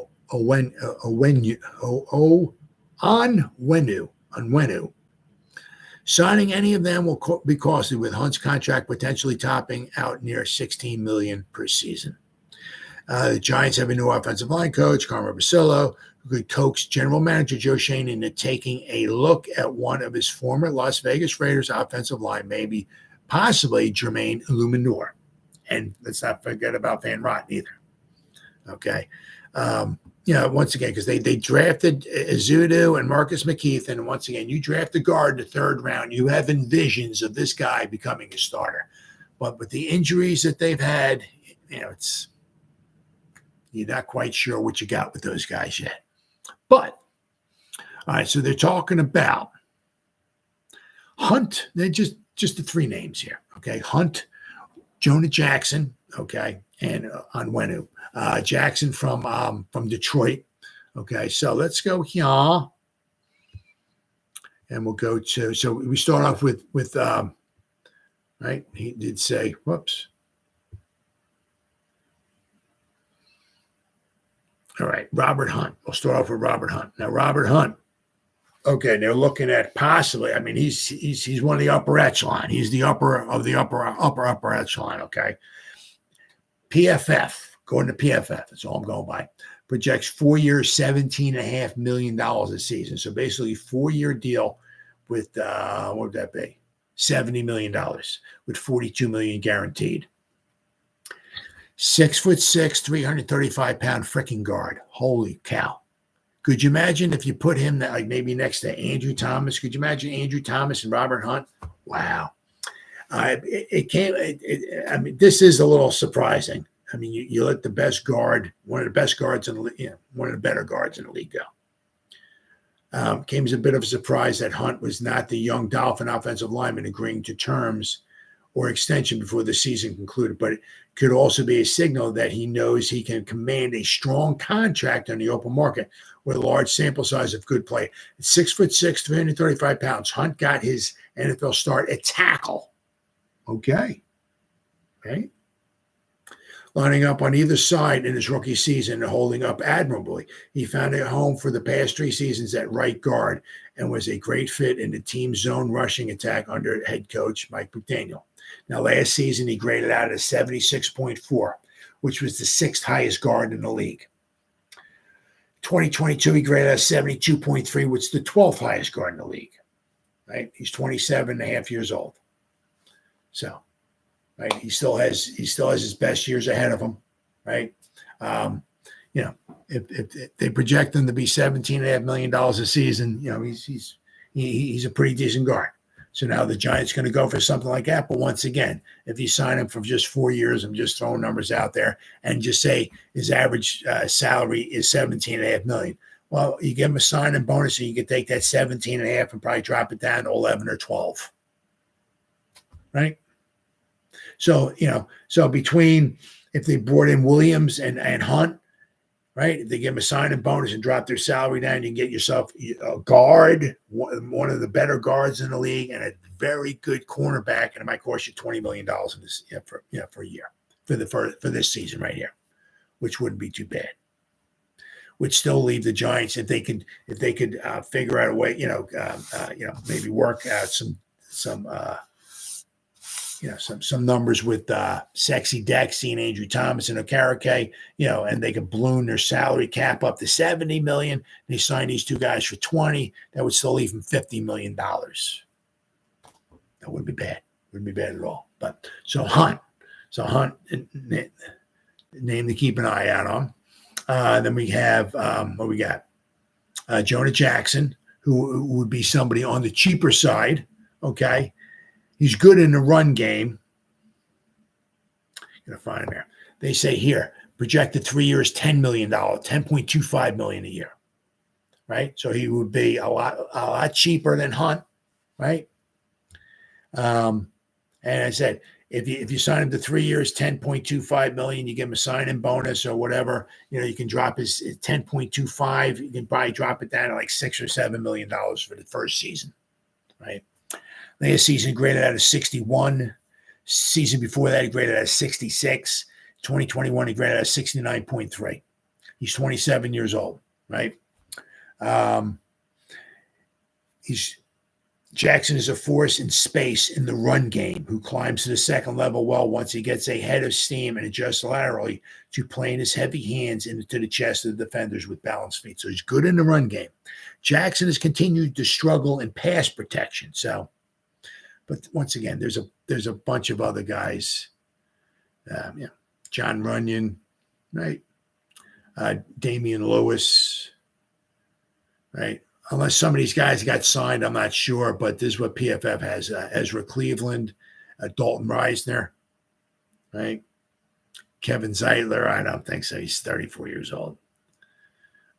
Signing any of them will be costly, with Hunt's contract potentially topping out near $16 million per season. The Giants have a new offensive line coach, Carmen Basillo, who could coax general manager Joe Schoen into taking a look at one of his former Las Vegas Raiders offensive line, maybe possibly Jermaine Illuminor. And let's not forget about Van Rotten either. Okay. Once again, because they drafted Azudu and Marcus McKeith, and once again, you draft the guard in the third round, you have envisions of this guy becoming a starter. But with the injuries that they've had, you're not quite sure what you got with those guys yet. But, all right, so they're talking about Hunt. They're just the three names here, okay? Hunt, Jonah Jackson, okay, and Onwenu. Jackson from Detroit. Okay, so let's go here. And we'll go to, so we start off with right, he did say, whoops. All right, Robert Hunt. We'll start off with Robert Hunt. Now, Robert Hunt, okay, they're looking at possibly, I mean, he's one of the upper echelon. He's the upper of the upper echelon, okay? PFF, going to PFF, that's all I'm going by, projects 4 years, $17.5 million a season. So basically 4-year deal with, what would that be? $70 million with $42 million guaranteed. 6'6", 335-pound freaking guard. Holy cow. Could you imagine if you put him like maybe next to Andrew Thomas? Could you imagine Andrew Thomas and Robert Hunt? Wow. I mean, this is a little surprising. I mean, you let the best guard, one of the best guards in the league, one of the better guards in the league go. Came as a bit of a surprise that Hunt was not the young Dolphin offensive lineman agreeing to terms or extension before the season concluded, but it could also be a signal that he knows he can command a strong contract on the open market with a large sample size of good play. At 6'6", 335 pounds, Hunt got his NFL start at tackle. Okay. Right? Lining up on either side in his rookie season and holding up admirably. He found a home for the past 3 seasons at right guard and was a great fit in the team's zone rushing attack under head coach Mike McDaniel. Now, last season, he graded out at 76.4, which was the 6th highest guard in the league. 2022, he graded out 72.3, which is the 12th highest guard in the league. Right? He's 27 and a half years old. So, right, he still has his best years ahead of him, right? If they project him to be $17.5 million a season, he's a pretty decent guard. So now the Giants going to go for something like that. But once again, if you sign him for just 4 years, I'm just throwing numbers out there, and just say his average salary is $17.5 million. Well, you give him a sign-in bonus, and you can take that 17.5 and probably drop it down to 11 or 12, right? So, so between, if they brought in Williams and Hunt, right, if they give them a sign-in bonus and drop their salary down, you can get yourself a guard, one of the better guards in the league, and a very good cornerback, and it might cost you $20 million in this, for a year for this season right here, which wouldn't be too bad. Would still leave the Giants if they could figure out a way, maybe work out some numbers with Sexy Dexy and Andrew Thomas and Okereke, and they could balloon their salary cap up to $70 million. They sign these 2 guys for $20. That would still leave them $50 million. That wouldn't be bad. Wouldn't be bad at all. But so Hunt, name to keep an eye out on. Then we have what we got? Jonah Jackson, who would be somebody on the cheaper side. Okay. He's good in the run game. Gonna find him here. They say here, projected 3 years, $10 million, $10.25 million a year. Right? So he would be a lot cheaper than Hunt, right? And I said, if you sign him to 3 years, $10.25 million, you give him a sign-in bonus or whatever, you can drop his 10.25, you can probably drop it down to like $6 or $7 million for the first season, right? Last season, graded out of 61. Season before that, he graded out of 66. 2021, he graded out of 69.3. He's 27 years old, right? He's Jackson is a force in space in the run game who climbs to the second level well once he gets a head of steam and adjusts laterally to playing his heavy hands into the chest of the defenders with balanced feet. So he's good in the run game. Jackson has continued to struggle in pass protection. So, but once again, there's a bunch of other guys. John Runyon, right? Damian Lewis, right? Unless some of these guys got signed, I'm not sure, but this is what PFF has. Ezra Cleveland, Dalton Reisner, right? Kevin Zeitler, I don't think so. He's 34 years old.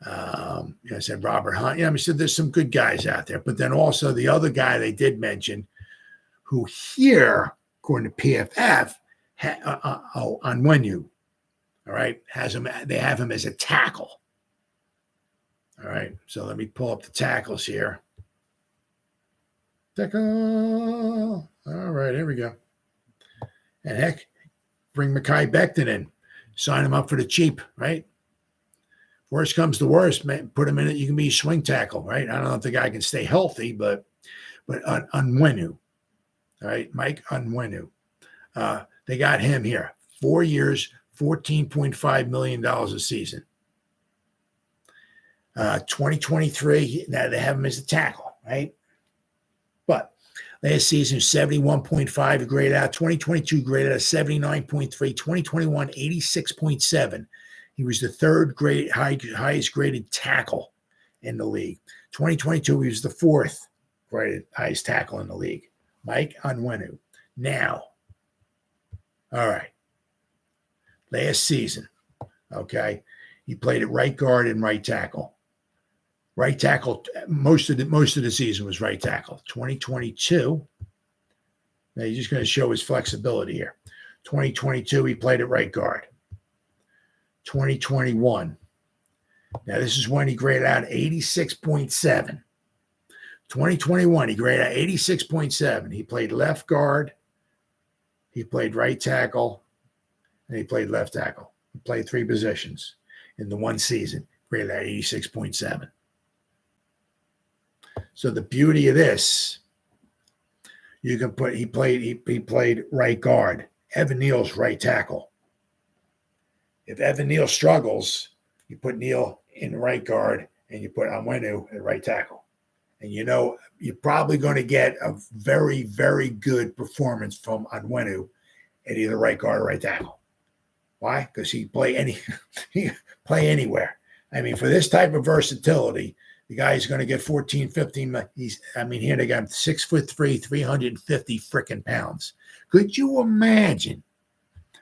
I said Robert Hunt. I said there's some good guys out there. But then also the other guy they did mention, who here, according to PFF, Onwenu, all right, they have him as a tackle. All right, so let me pull up the tackles here. Tackle. All right, here we go. And heck, bring Mekhi Becton in. Sign him up for the cheap, right? Worst comes to worst, man, put him in it. You can be swing tackle, right? I don't know if the guy can stay healthy, but Onwenu, all right, Mike Onwenu. They got him here. 4 years, $14.5 million a season. 2023, now they have him as a tackle, right? But last season, 71.5 graded out. 2022 graded out 79.3. 2021, 86.7. He was the third highest graded tackle in the league. 2022, he was the fourth graded highest tackle in the league. Mike Onwenu. Now, all right. Last season, okay, he played at right guard and right tackle. Right tackle, most of the season was right tackle. 2022, now he's just going to show his flexibility here. 2022, he played at right guard. 2021, now this is when he graded out 86.7. 2021, he graded out 86.7. He played left guard, he played right tackle, and he played left tackle. He played three positions in the one season, graded out 86.7. So the beauty of this, you can put, he played right guard. Evan Neal's right tackle. If Evan Neal struggles, you put Neal in right guard and you put Onwenu at right tackle. And you're probably going to get a very, very good performance from Onwenu at either right guard or right tackle. Why? Because he play anywhere. I mean, for this type of versatility, the guy is going to get 14, 15. Here they got him 6'3", 350 freaking pounds. Could you imagine?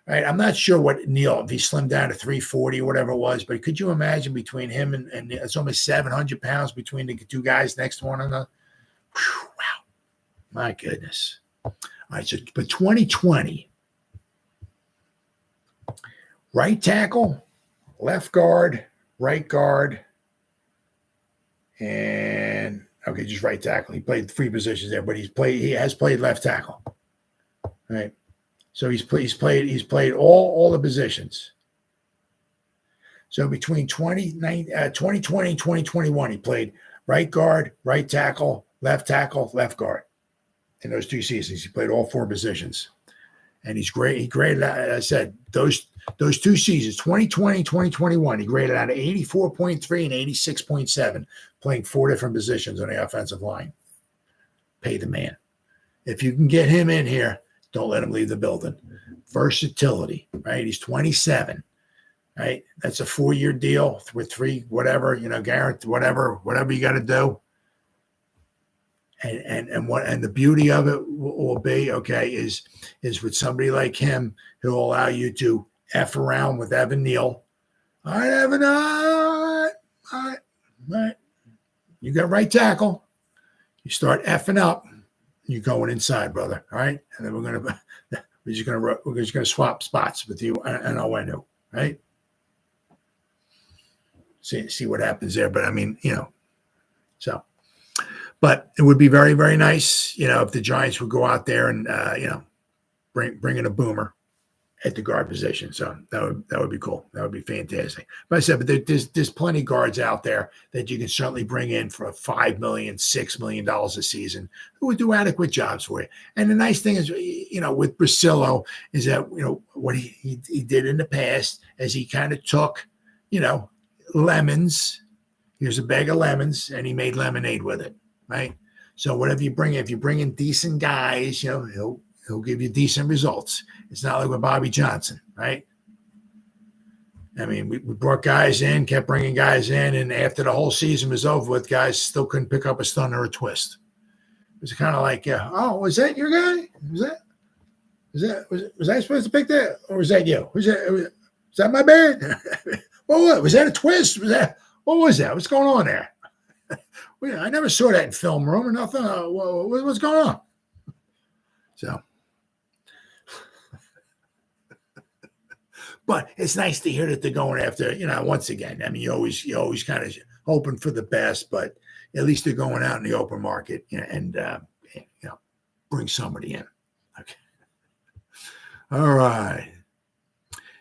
Right, I'm not sure what Neal, if he slimmed down to 340 or whatever it was, but could you imagine between him and it's almost 700 pounds between the two guys next to one another? Whew, wow, my goodness. All right, so but 2020, right tackle, left guard, right guard, and okay, just right tackle. He played three positions there, but he has played left tackle. All right. So he's played all the positions. So between 2020 and 2021, he played right guard, right tackle, left guard. In those 2 seasons, he played all four positions. And he's great. He graded out, I said, those 2 seasons, 2020, 2021, he graded out 84.3 and 86.7, playing 4 different positions on the offensive line. Pay the man. If you can get him in here, don't let him leave the building. Versatility, right? He's 27, right? That's a 4-year deal with 3, whatever, guarantee, whatever you got to do. And the beauty of it will be, okay, is with somebody like him who'll allow you to F around with Evan Neal. All right, Evan, all right. You got right tackle. You start effing up. You're going inside, brother. All right, and then we're just gonna swap spots with you and Onwenu, right? See what happens there. But I mean, so. But it would be very, very nice, if the Giants would go out there and bring in a boomer, at the guard position. So that would be cool. That would be fantastic. But I said, but there's plenty of guards out there that you can certainly bring in for $5 million, $6 million a season who would do adequate jobs for you. And the nice thing is, with Brasillo is that, what he did in the past is he kind of took, lemons. Here's a bag of lemons, and he made lemonade with it, right? So whatever you bring, if you bring in decent guys, he'll give you decent results. It's not like with Bobby Johnson, right? I mean, we brought guys in, kept bringing guys in, and after the whole season was over with, guys still couldn't pick up a stun or a twist. It was kind of like, oh, was that your guy? Was I supposed to pick that, or was that you? Was that my man? What was that a twist? What was that? What's going on there? I never saw that in film room or nothing. What's going on? So, but it's nice to hear that they're going after, once again, I mean, you always kind of hoping for the best, but at least they're going out in the open market and bring somebody in. Okay. All right.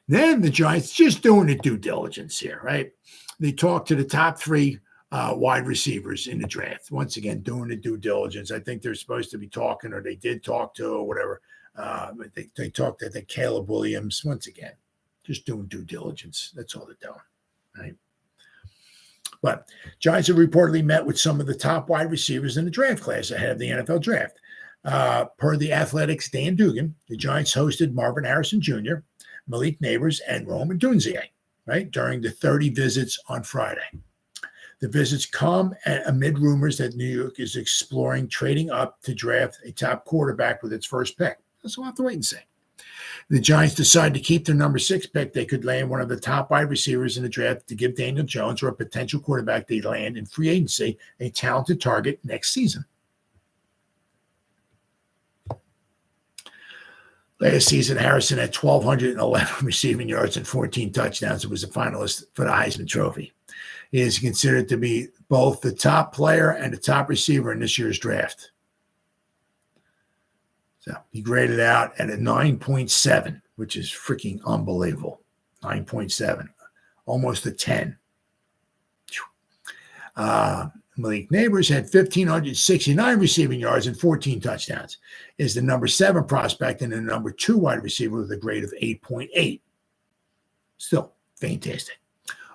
Then the Giants just doing the due diligence here, right? They talked to the top 3 wide receivers in the draft. Once again, doing the due diligence. I think they're supposed to be talking, or they did talk to, or whatever. They talked to, I think, Caleb Williams. Once again, just doing due diligence. That's all they're doing, right? But Giants have reportedly met with some of the top wide receivers in the draft class ahead of the NFL draft. Per the Athletic's Dan Dugan, the Giants hosted Marvin Harrison Jr., Malik Neighbors, and Rome Odunze, right, during the 30 visits on Friday. The visits come amid rumors that New York is exploring trading up to draft a top quarterback with its first pick. So we'll have to wait and see. The Giants decide to keep their number 6 pick. They could land one of the top wide receivers in the draft to give Daniel Jones, or a potential quarterback they land in free agency, a talented target next season. Last season, Harrison had 1,211 receiving yards and 14 touchdowns and was a finalist for the Heisman Trophy. He is considered to be both the top player and the top receiver in this year's draft. So he graded out at a 9.7, which is freaking unbelievable. 9.7, almost a 10. Malik Neighbors had 1,569 receiving yards and 14 touchdowns. Is the number 7 prospect and the number 2 wide receiver with a grade of 8.8. Still fantastic.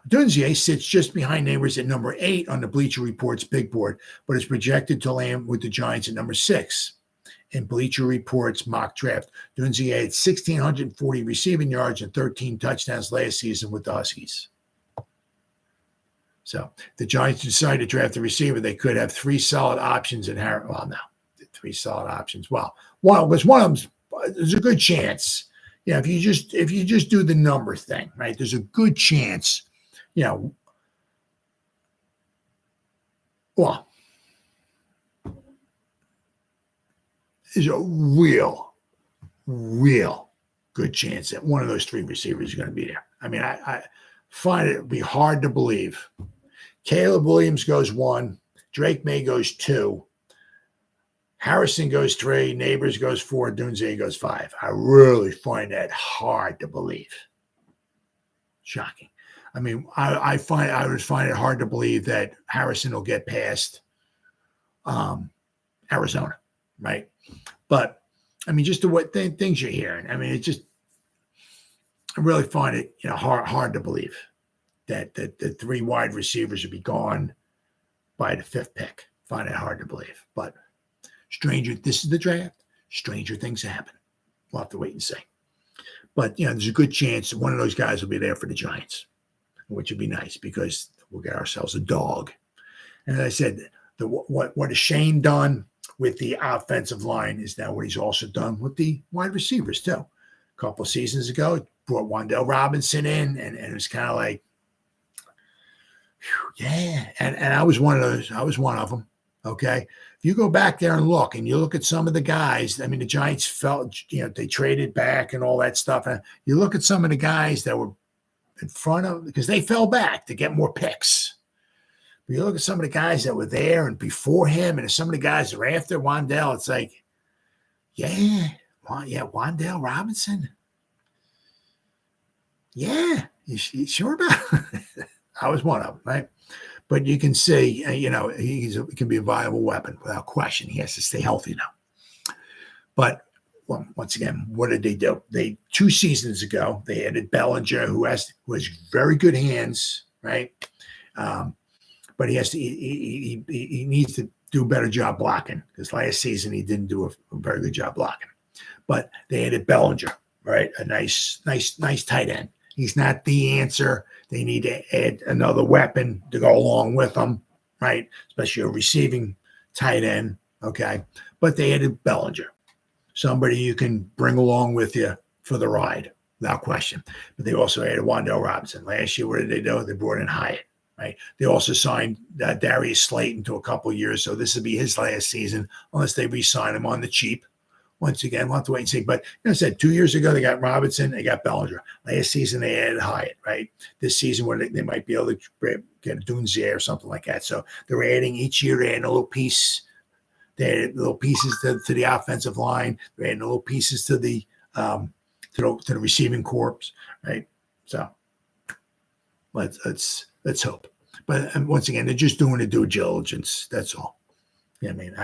Odunze sits just behind Neighbors at number 8 on the Bleacher Report's big board, but is projected to land with the Giants at number 6 in Bleacher Report's mock draft. Odunze had 1,640 receiving yards and 13 touchdowns last season with the Huskies. So the Giants decide to draft a receiver. They could have 3 solid options in Harris. Well, no, 3 solid options. Well, one of them, there's a good chance. If you just do the number thing, right? There's a good chance, well, there's a real good chance that one of those 3 receivers is going to be there. I mean, I find it would be hard to believe. Caleb Williams goes 1, Drake May goes 2, Harrison goes 3, Neighbors goes 4, Odunze goes 5. I really find that hard to believe. Shocking. I mean, I would find it hard to believe that Harrison will get past Arizona, right? But I mean, just the what things you're hearing. I mean, I really find it hard to believe that the 3 wide receivers would be gone by the 5th pick. Find it hard to believe. But this is the draft. Stranger things happen. We'll have to wait and see. But there's a good chance that one of those guys will be there for the Giants, which would be nice because we'll get ourselves a dog. And as I said, what Oshane done with the offensive line is now what he's also done with the wide receivers too. A couple of seasons ago, brought Wan'Dale Robinson in, and it was kind of like, yeah. And I was one of those. I was one of them. Okay. If you go back there and look at some of the guys, I mean, the Giants felt, they traded back and all that stuff. And you look at some of the guys that were in front of, because they fell back to get more picks. But you look at some of the guys that were there and before him, and some of the guys that were after Wan'Dale, it's like, Wan'Dale Robinson. Yeah, you sure about it? I was one of them, right? But you can see, he can be a viable weapon without question. He has to stay healthy now. But once again, what did they do? 2 seasons ago, they added Bellinger, who has very good hands, right? But he has to. He needs to do a better job blocking, because last season he didn't do a very good job blocking. But they added Bellinger, right? A nice tight end. He's not the answer. They need to add another weapon to go along with him, right? Especially a receiving tight end, okay? But they added Bellinger, somebody you can bring along with you for the ride, without question. But they also added Wan'Dale Robinson. Last year, what did they do? They brought in Hyatt, right? They also signed Darius Slayton to a couple of years, so this will be his last season, unless they re-sign him on the cheap. Once again, we'll have to wait and see. But I said, 2 years ago, they got Robinson, they got Bellinger. Last season, they added Hyatt, right? This season, where they might be able to get a Dunze or something like that. So they're adding each year, they're adding a little piece. They added little pieces to the offensive line. They're adding little pieces to the receiving corps, right? So let's hope. But once again, they're just doing the due diligence. That's all. Yeah, I mean,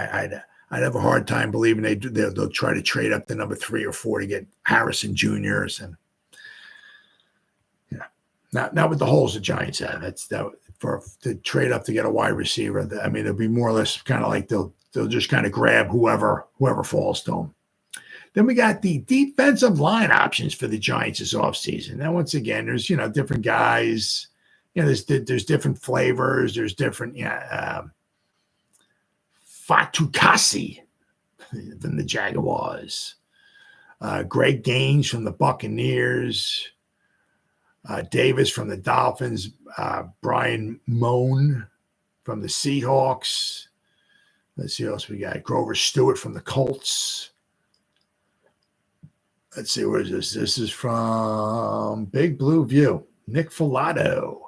I'd have a hard time believing they'll try to trade up to number 3 or 4 to get Harrison Juniors, and not with the holes the Giants have. To trade up to get a wide receiver. I mean, it'll be more or less kind of like they'll just kind of grab whoever falls to them. Then we got the defensive line options for the Giants this offseason. Now, once again, there's different guys. There's different flavors. There's different Fatukasi from the Jaguars, Greg Gaines from the Buccaneers, Davis from the Dolphins, Brian Moan from the Seahawks. Let's see what else we got. Grover Stewart from the Colts. Let's see, where is this? This is from Big Blue View. Nick Filato.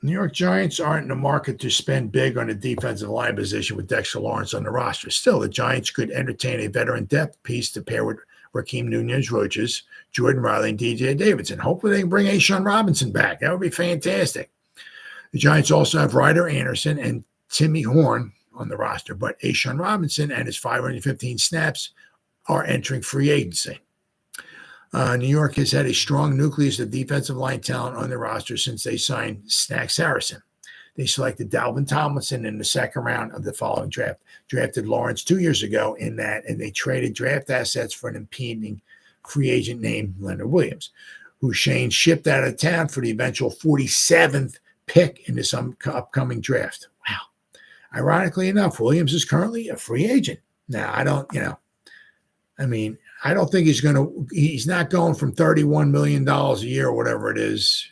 New York Giants aren't in the market to spend big on a defensive line position with Dexter Lawrence on the roster. Still, the Giants could entertain a veteran depth piece to pair with Rakeem Nunez-Roches, Jordan Riley, and DJ Davidson. Hopefully they can bring A'Shawn Robinson back. That would be fantastic. The Giants also have Ryder Anderson and Timmy Horn on the roster, but A'Shawn Robinson and his 515 snaps are entering free agency. New York has had a strong nucleus of defensive line talent on the roster since they signed Snacks Harrison. They selected Dalvin Tomlinson in the second round of the following draft, drafted Lawrence 2 years ago and they traded draft assets for an impending free agent named Leonard Williams, who Shane shipped out of town for the eventual 47th pick in this upcoming draft. Wow. Ironically enough, Williams is currently a free agent. Now, I don't think he's not going from $31 million a year or whatever it is,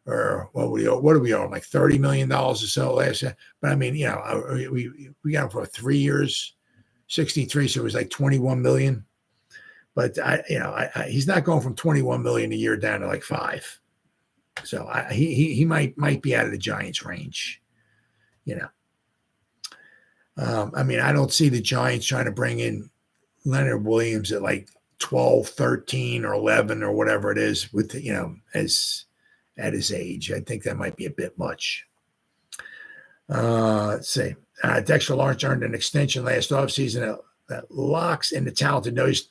or what do we owe him, like $30 million or so last year? But I mean, we got him for 3 years, 63, so it was like $21 million. But he's not going from $21 million a year down to like 5. So he might be out of the Giants' range, I don't see the Giants trying to bring in Leonard Williams at like 12, 13, or 11 or whatever it is with, as at his age. I think that might be a bit much. Let's see. Dexter Lawrence earned an extension last offseason that locks in the talented nose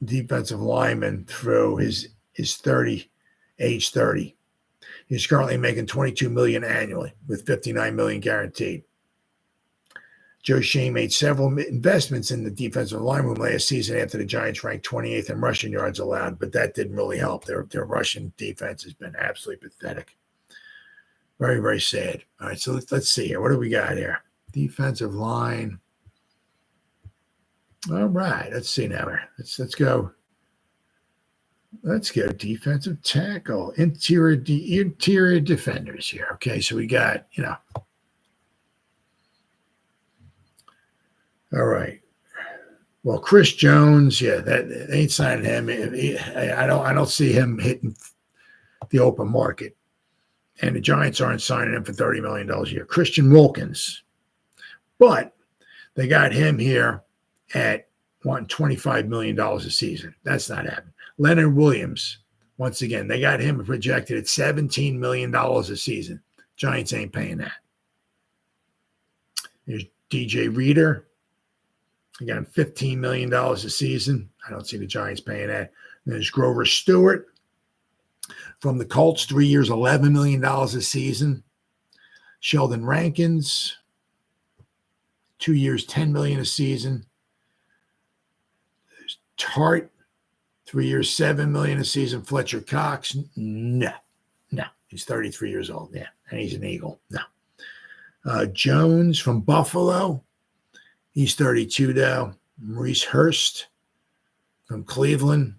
defensive lineman through his age 30. He's currently making $22 million annually with $59 million guaranteed. Joe Shane made several investments in the defensive line room last season after the Giants ranked 28th in rushing yards allowed, but that didn't really help. Their rushing defense has been absolutely pathetic. Very, very sad. All right, so let's see here. What do we got here? Defensive line. All right, let's see now. Let's go. Let's go defensive tackle, interior defenders here. Okay, so we got, all right. Well, Chris Jones, they ain't signing him. I don't see him hitting the open market, and the Giants aren't signing him for $30 million a year. Christian Wilkins, but they got him here at wanting $25 million a season. That's not happening. Leonard Williams, once again, they got him projected at $17 million a season. Giants ain't paying that. There's DJ Reader. They got him $15 million a season. I don't see the Giants paying that. And there's Grover Stewart from the Colts, 3 years, $11 million a season. Sheldon Rankins, 2 years, $10 million a season. There's Tart, 3 years, $7 million a season. Fletcher Cox, no. He's 33 years old, yeah, and he's an Eagle, no. Jones from Buffalo, he's 32 now. Maurice Hurst from Cleveland.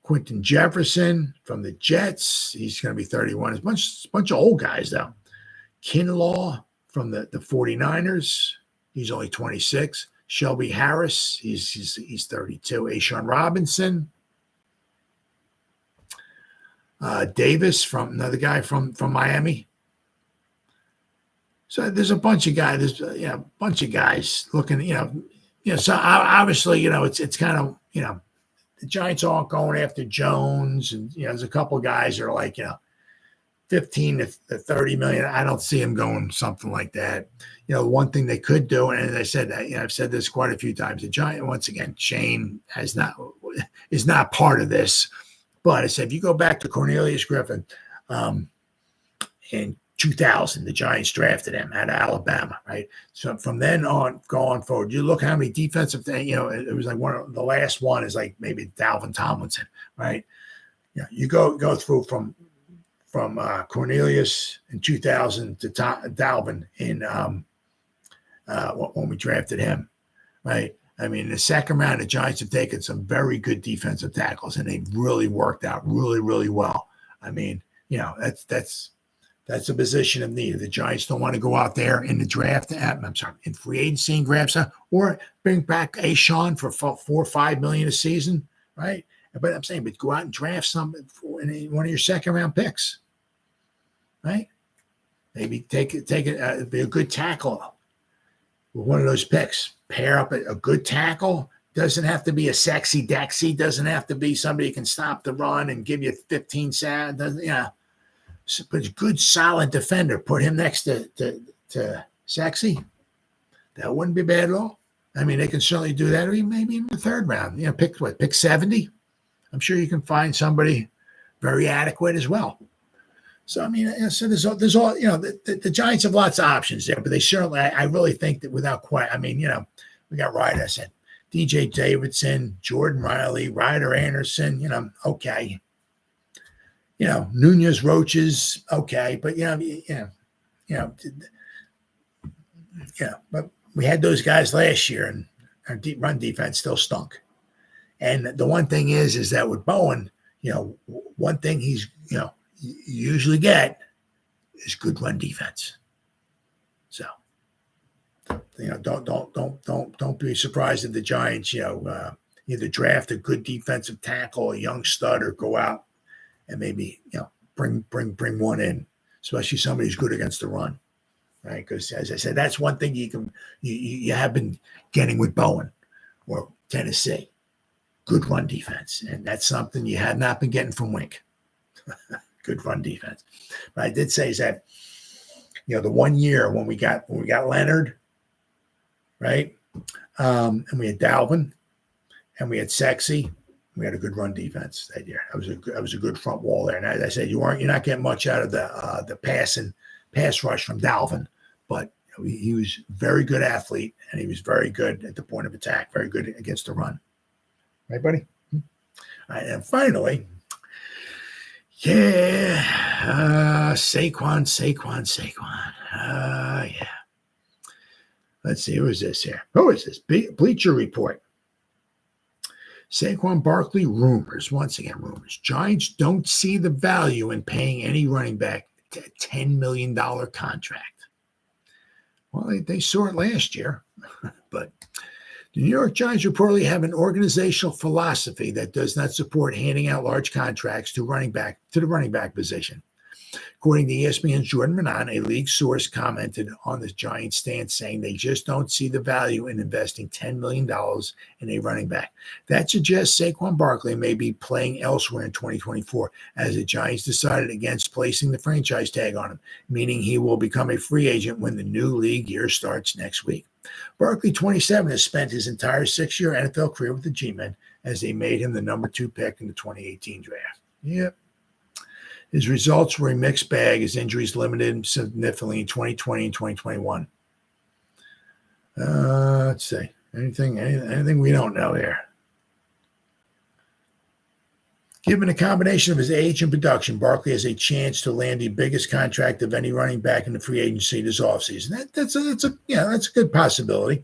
Quentin Jefferson from the Jets, he's going to be 31. It's a bunch of old guys, though. Kinlaw from the 49ers, he's only 26. Shelby Harris, he's 32. Ashawn Robinson. Davis from another guy from Miami. So there's a bunch of guys. There's a bunch of guys looking. So obviously, it's kind of the Giants aren't going after Jones, and there's a couple of guys that are like 15 to 30 million. I don't see them going something like that. One thing they could do, and as I said, I've said this quite a few times. The Giant, once again, Shane is not part of this. But I said, if you go back to Cornelius Griffin in 2000, the Giants drafted him out of Alabama, right? So from then on, going forward, you look how many defensive things, it was like the last one is like maybe Dalvin Tomlinson, right? You go through from Cornelius in 2000 to Dalvin in when we drafted him, right? I mean, in the second round, the Giants have taken some very good defensive tackles, and they've really worked out really, really well. I mean, that's a position of need. The Giants don't want to go out there in the draft. In free agency and grab some, or bring back Ashawn for $4 or $5 million a season, right? But I'm saying, go out and draft something in one of your second round picks, right? Maybe take it. Be a good tackle with one of those picks. Pair up a good tackle. Doesn't have to be a sexy Dexy. Doesn't have to be somebody who can stop the run and give you 15 sacks. But a good, solid defender. Put him next to sexy. That wouldn't be bad at all. I mean, they can certainly do that, or maybe in the third round. Pick 70. I'm sure you can find somebody very adequate as well. So, I mean, so there's all, the Giants have lots of options there, but they certainly, I really think that without quite, I mean, we got Ryder, I said, DJ Davidson, Jordan Riley, Ryder Anderson, okay. Nunez Roaches, okay. But, but we had those guys last year, and our deep run defense still stunk. And the one thing is that with Bowen, one thing he's, you usually get is good run defense. So, don't be surprised if the Giants, either draft a good defensive tackle, a young stud, or go out and maybe, bring one in, especially somebody who's good against the run, right? Because as I said, that's one thing you have been getting with Bowen or Tennessee, good run defense, and that's something you have not been getting from Wink. Good run defense. But I did say is that, the 1 year when we got Leonard, right? And we had Dalvin, and we had Sexy. We had a good run defense that year. That was a good front wall there. And as I said, you're not getting much out of the pass rush from Dalvin, but he was a very good athlete, and he was very good at the point of attack, very good against the run. Right, buddy? All right, and finally, Saquon. Yeah. Let's see. Who is this here? Who is this? Bleacher Report. Saquon Barkley rumors. Once again, rumors. Giants don't see the value in paying any running back a $10 million contract. Well, they saw it last year, but the New York Giants reportedly have an organizational philosophy that does not support handing out large contracts to the running back position. According to ESPN's Jordan Manon, a league source commented on the Giants' stance, saying they just don't see the value in investing $10 million in a running back. That suggests Saquon Barkley may be playing elsewhere in 2024, as the Giants decided against placing the franchise tag on him, meaning he will become a free agent when the new league year starts next week. Barkley, 27, has spent his entire 6-year NFL career with the G-Men as they made him the number 2 pick in the 2018 draft. Yep. His results were a mixed bag as injuries limited him significantly in 2020 and 2021. Let's see. Anything we don't know here? Given a combination of his age and production, Barkley has a chance to land the biggest contract of any running back in the free agency this offseason. That's a good possibility.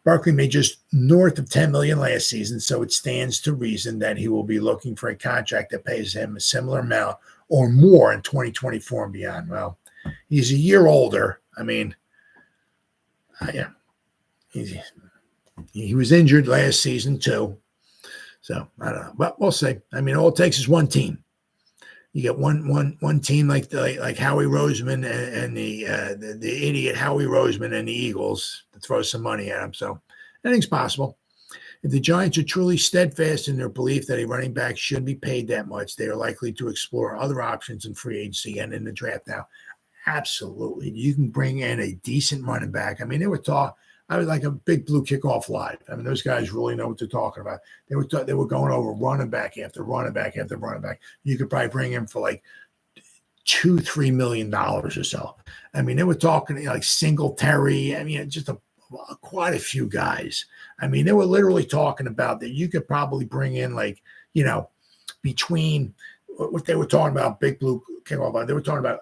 Barkley made just north of $10 million last season, so it stands to reason that he will be looking for a contract that pays him a similar amount or more in 2024 and beyond. Well, he's a year older. I mean, yeah, he was injured last season too. So I don't know, but we'll see. I mean, all it takes is one team. You get one team like Howie Roseman and the idiot Howie Roseman and the Eagles to throw some money at him. So anything's possible. If the Giants are truly steadfast in their belief that a running back should be paid that much, they are likely to explore other options in free agency and in the draft. Now, absolutely, you can bring in a decent running back. I mean, they were talking. I was like a Big Blue Kickoff Live. I mean, those guys really know what they're talking about. They were going over running back after running back after running back. You could probably bring him for like $2-3 million or so. I mean, they were talking like Singletary. I mean, just quite a few guys. I mean, they were literally talking about that you could probably bring in like, between what they were talking about, Big Blue Kickoff. They were talking about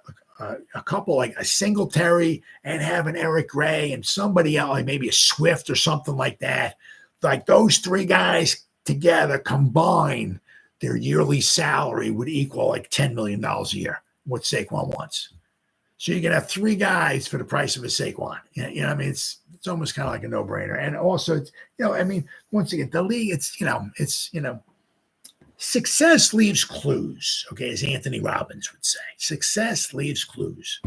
a couple, like a Singletary and having Eric Gray and somebody else, like maybe a Swift or something like that. Like those 3 guys together combined, their yearly salary would equal like $10 million a year, what Saquon wants. So you can have 3 guys for the price of a Saquon. I mean, it's almost kind of like a no-brainer. And also, I mean, once again, the league, success leaves clues, okay, as Anthony Robbins would say. Success leaves clues.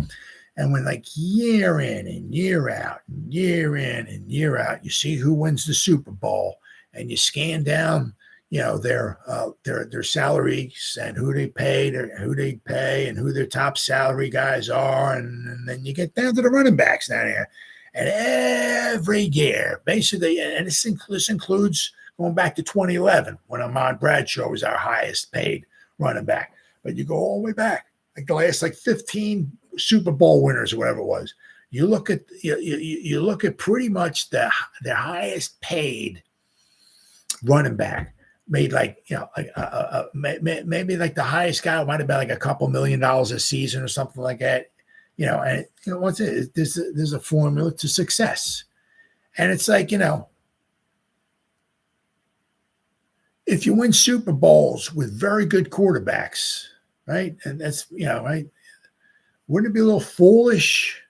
And when like year in and year out, and year in and year out, you see who wins the Super Bowl and you scan down, their salaries and who they pay and who their top salary guys are. And then you get down to the running backs down here. And every year, basically, and this includes going back to 2011 when Ahmad Bradshaw was our highest paid running back. But you go all the way back, like the last 15 Super Bowl winners or whatever it was. You look at you look at pretty much the highest paid running back made maybe like the highest guy might have been like a couple $1 million a season or something like that. And what's it? There's a formula to success, and it's like if you win Super Bowls with very good quarterbacks, right? And that's, right? Wouldn't it be a little foolish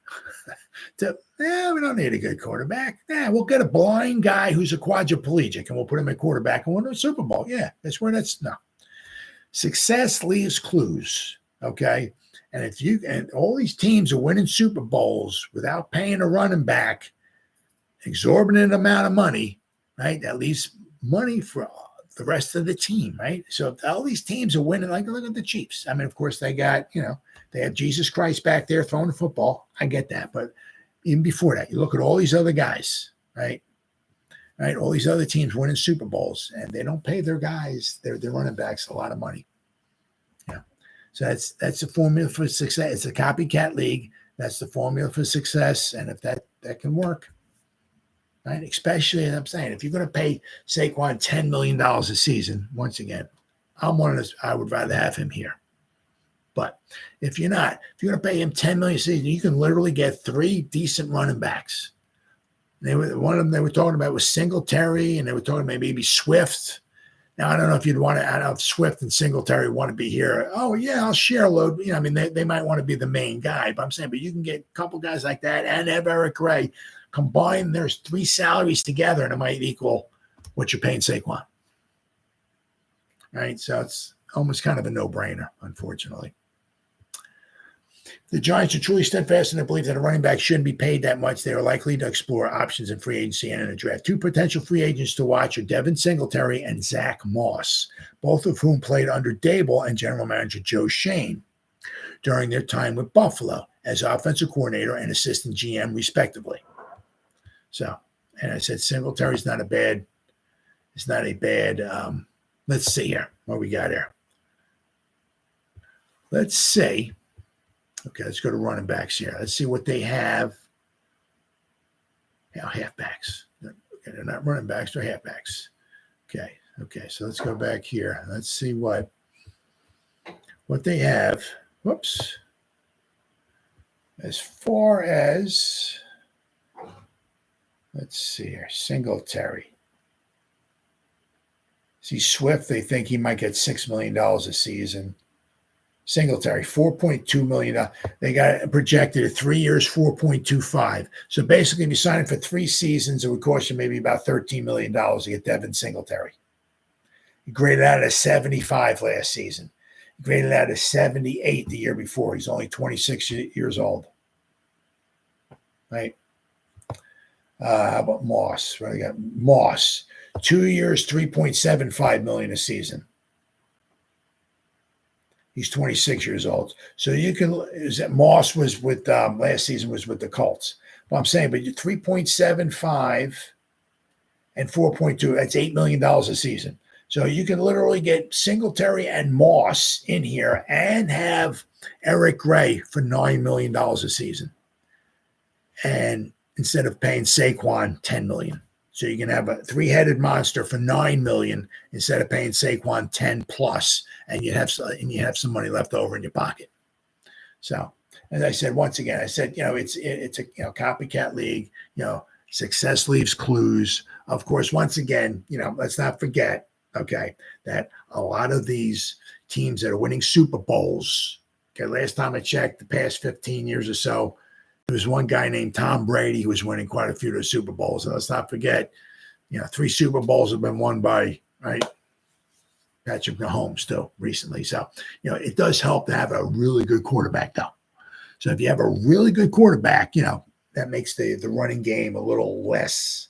we don't need a good quarterback. We'll get a blind guy who's a quadriplegic and we'll put him at quarterback and win a Super Bowl. Yeah, that's where no. Success leaves clues, okay? And all these teams are winning Super Bowls without paying a running back exorbitant amount of money, right? That leaves money for the rest of the team, right? So if all these teams are winning, like look at the Chiefs. I mean, of course, they got, they have Jesus Christ back there throwing the football. I get that. But even before that, you look at all these other guys, right? Right? All these other teams winning Super Bowls, and they don't pay their guys, their running backs, a lot of money. Yeah. So that's the formula for success. It's a copycat league. That's the formula for success. And if that can work, right? Especially, as I'm saying, if you're going to pay Saquon $10 million a season, once again, I would rather have him here. But if you're not, if you're going to pay him $10 million a season, you can literally get 3 decent running backs. One of them they were talking about was Singletary, and they were talking about maybe Swift. Now, I don't know if you'd want to, I don't know if Swift and Singletary want to be here. Oh, yeah, I'll share a load. I mean, they might want to be the main guy, but I'm saying, but you can get a couple guys like that and have Eric Gray. Combine there's 3 salaries together, and it might equal what you're paying Saquon. Right? So it's almost kind of a no-brainer, unfortunately. The Giants are truly steadfast in their belief that a running back shouldn't be paid that much. They are likely to explore options in free agency and in the draft. Two potential free agents to watch are Devin Singletary and Zach Moss, both of whom played under Dable and general manager Joe Schoen during their time with Buffalo as offensive coordinator and assistant GM, respectively. So, and I said Singletary's not a bad, let's see here, what we got here. Let's see. Okay, let's go to running backs here. Let's see what they have. Halfbacks. Okay, they're not running backs, they're halfbacks. Okay, so let's go back here. Let's see what they have. Whoops. As far as, let's see here, Singletary. See, Swift, they think he might get $6 million a season. Singletary, $4.2 million. They got it projected at 3 years, $4.25. So basically, if you sign it for 3 seasons, it would cost you maybe about $13 million to get Devin Singletary. He graded out at 75 last season. He graded out at 78 the year before. He's only 26 years old. Right? How about Moss? What do I got? Moss, 2 years, $3.75 million a season. He's 26 years old. So you can, is that Moss was with, last season was with the Colts. Well, I'm saying, but you're 3.75 and 4.2, that's $8 million a season. So you can literally get Singletary and Moss in here and have Eric Gray for $9 million a season. And instead of paying Saquon $10 million. So you can have a 3-headed monster for $9 million instead of paying Saquon 10 plus, and you have some money left over in your pocket. So, as I said once again, it's a copycat league. Success leaves clues. Of course, once again, let's not forget, that a lot of these teams that are winning Super Bowls. Last time I checked, the past 15 years or so, there was one guy named Tom Brady who was winning quite a few of those Super Bowls. And let's not forget, 3 Super Bowls have been won by, Patrick Mahomes too recently. So, it does help to have a really good quarterback though. So if you have a really good quarterback, that makes the running game a little less,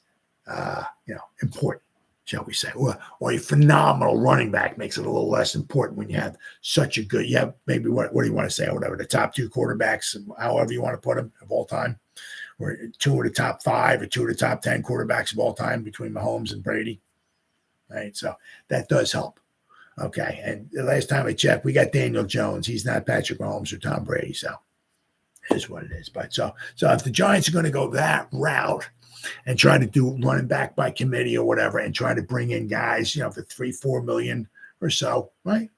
important, shall we say. Or a phenomenal running back makes it a little less important when you have such a good, maybe what do you want to say, or whatever, the top 2 quarterbacks, however you want to put them of all time, or 2 of the top 5 or 2 of the top 10 quarterbacks of all time between Mahomes and Brady. Right. So that does help. Okay. And the last time I checked, we got Daniel Jones. He's not Patrick Mahomes or Tom Brady. So it is what it is. But so if the Giants are going to go that route and try to do running back by committee or whatever, and try to bring in guys, for $3-4 million or so, right?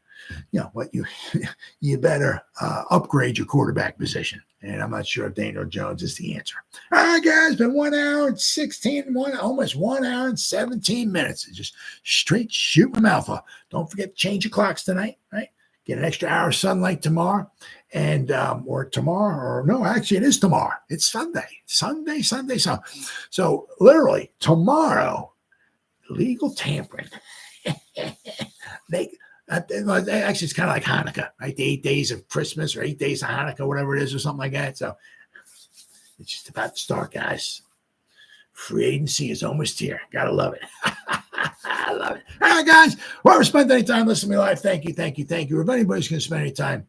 You better upgrade your quarterback position. And I'm not sure if Daniel Jones is the answer. All right, guys, been 1 hour and almost 1 hour and 17 minutes. Just straight shoot my mouth off. Don't forget to change your clocks tonight, right? Get an extra hour of sunlight tomorrow. And actually it is tomorrow. It's Sunday. So literally tomorrow, legal tampering. Actually, it's kind of like Hanukkah, right? The 8 days of Christmas or 8 days of Hanukkah, whatever it is, or something like that. So it's just about to start, guys. Free agency is almost here. Gotta love it. I love it. All right, guys. Whoever spent any time listening to me live, thank you. If anybody's going to spend any time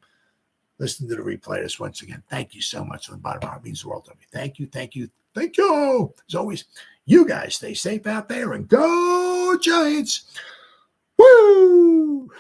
listening to the replay this once again, thank you so much from the bottom of my heart. It means the world to me. Thank you. As always, you guys stay safe out there and go Giants. Woo!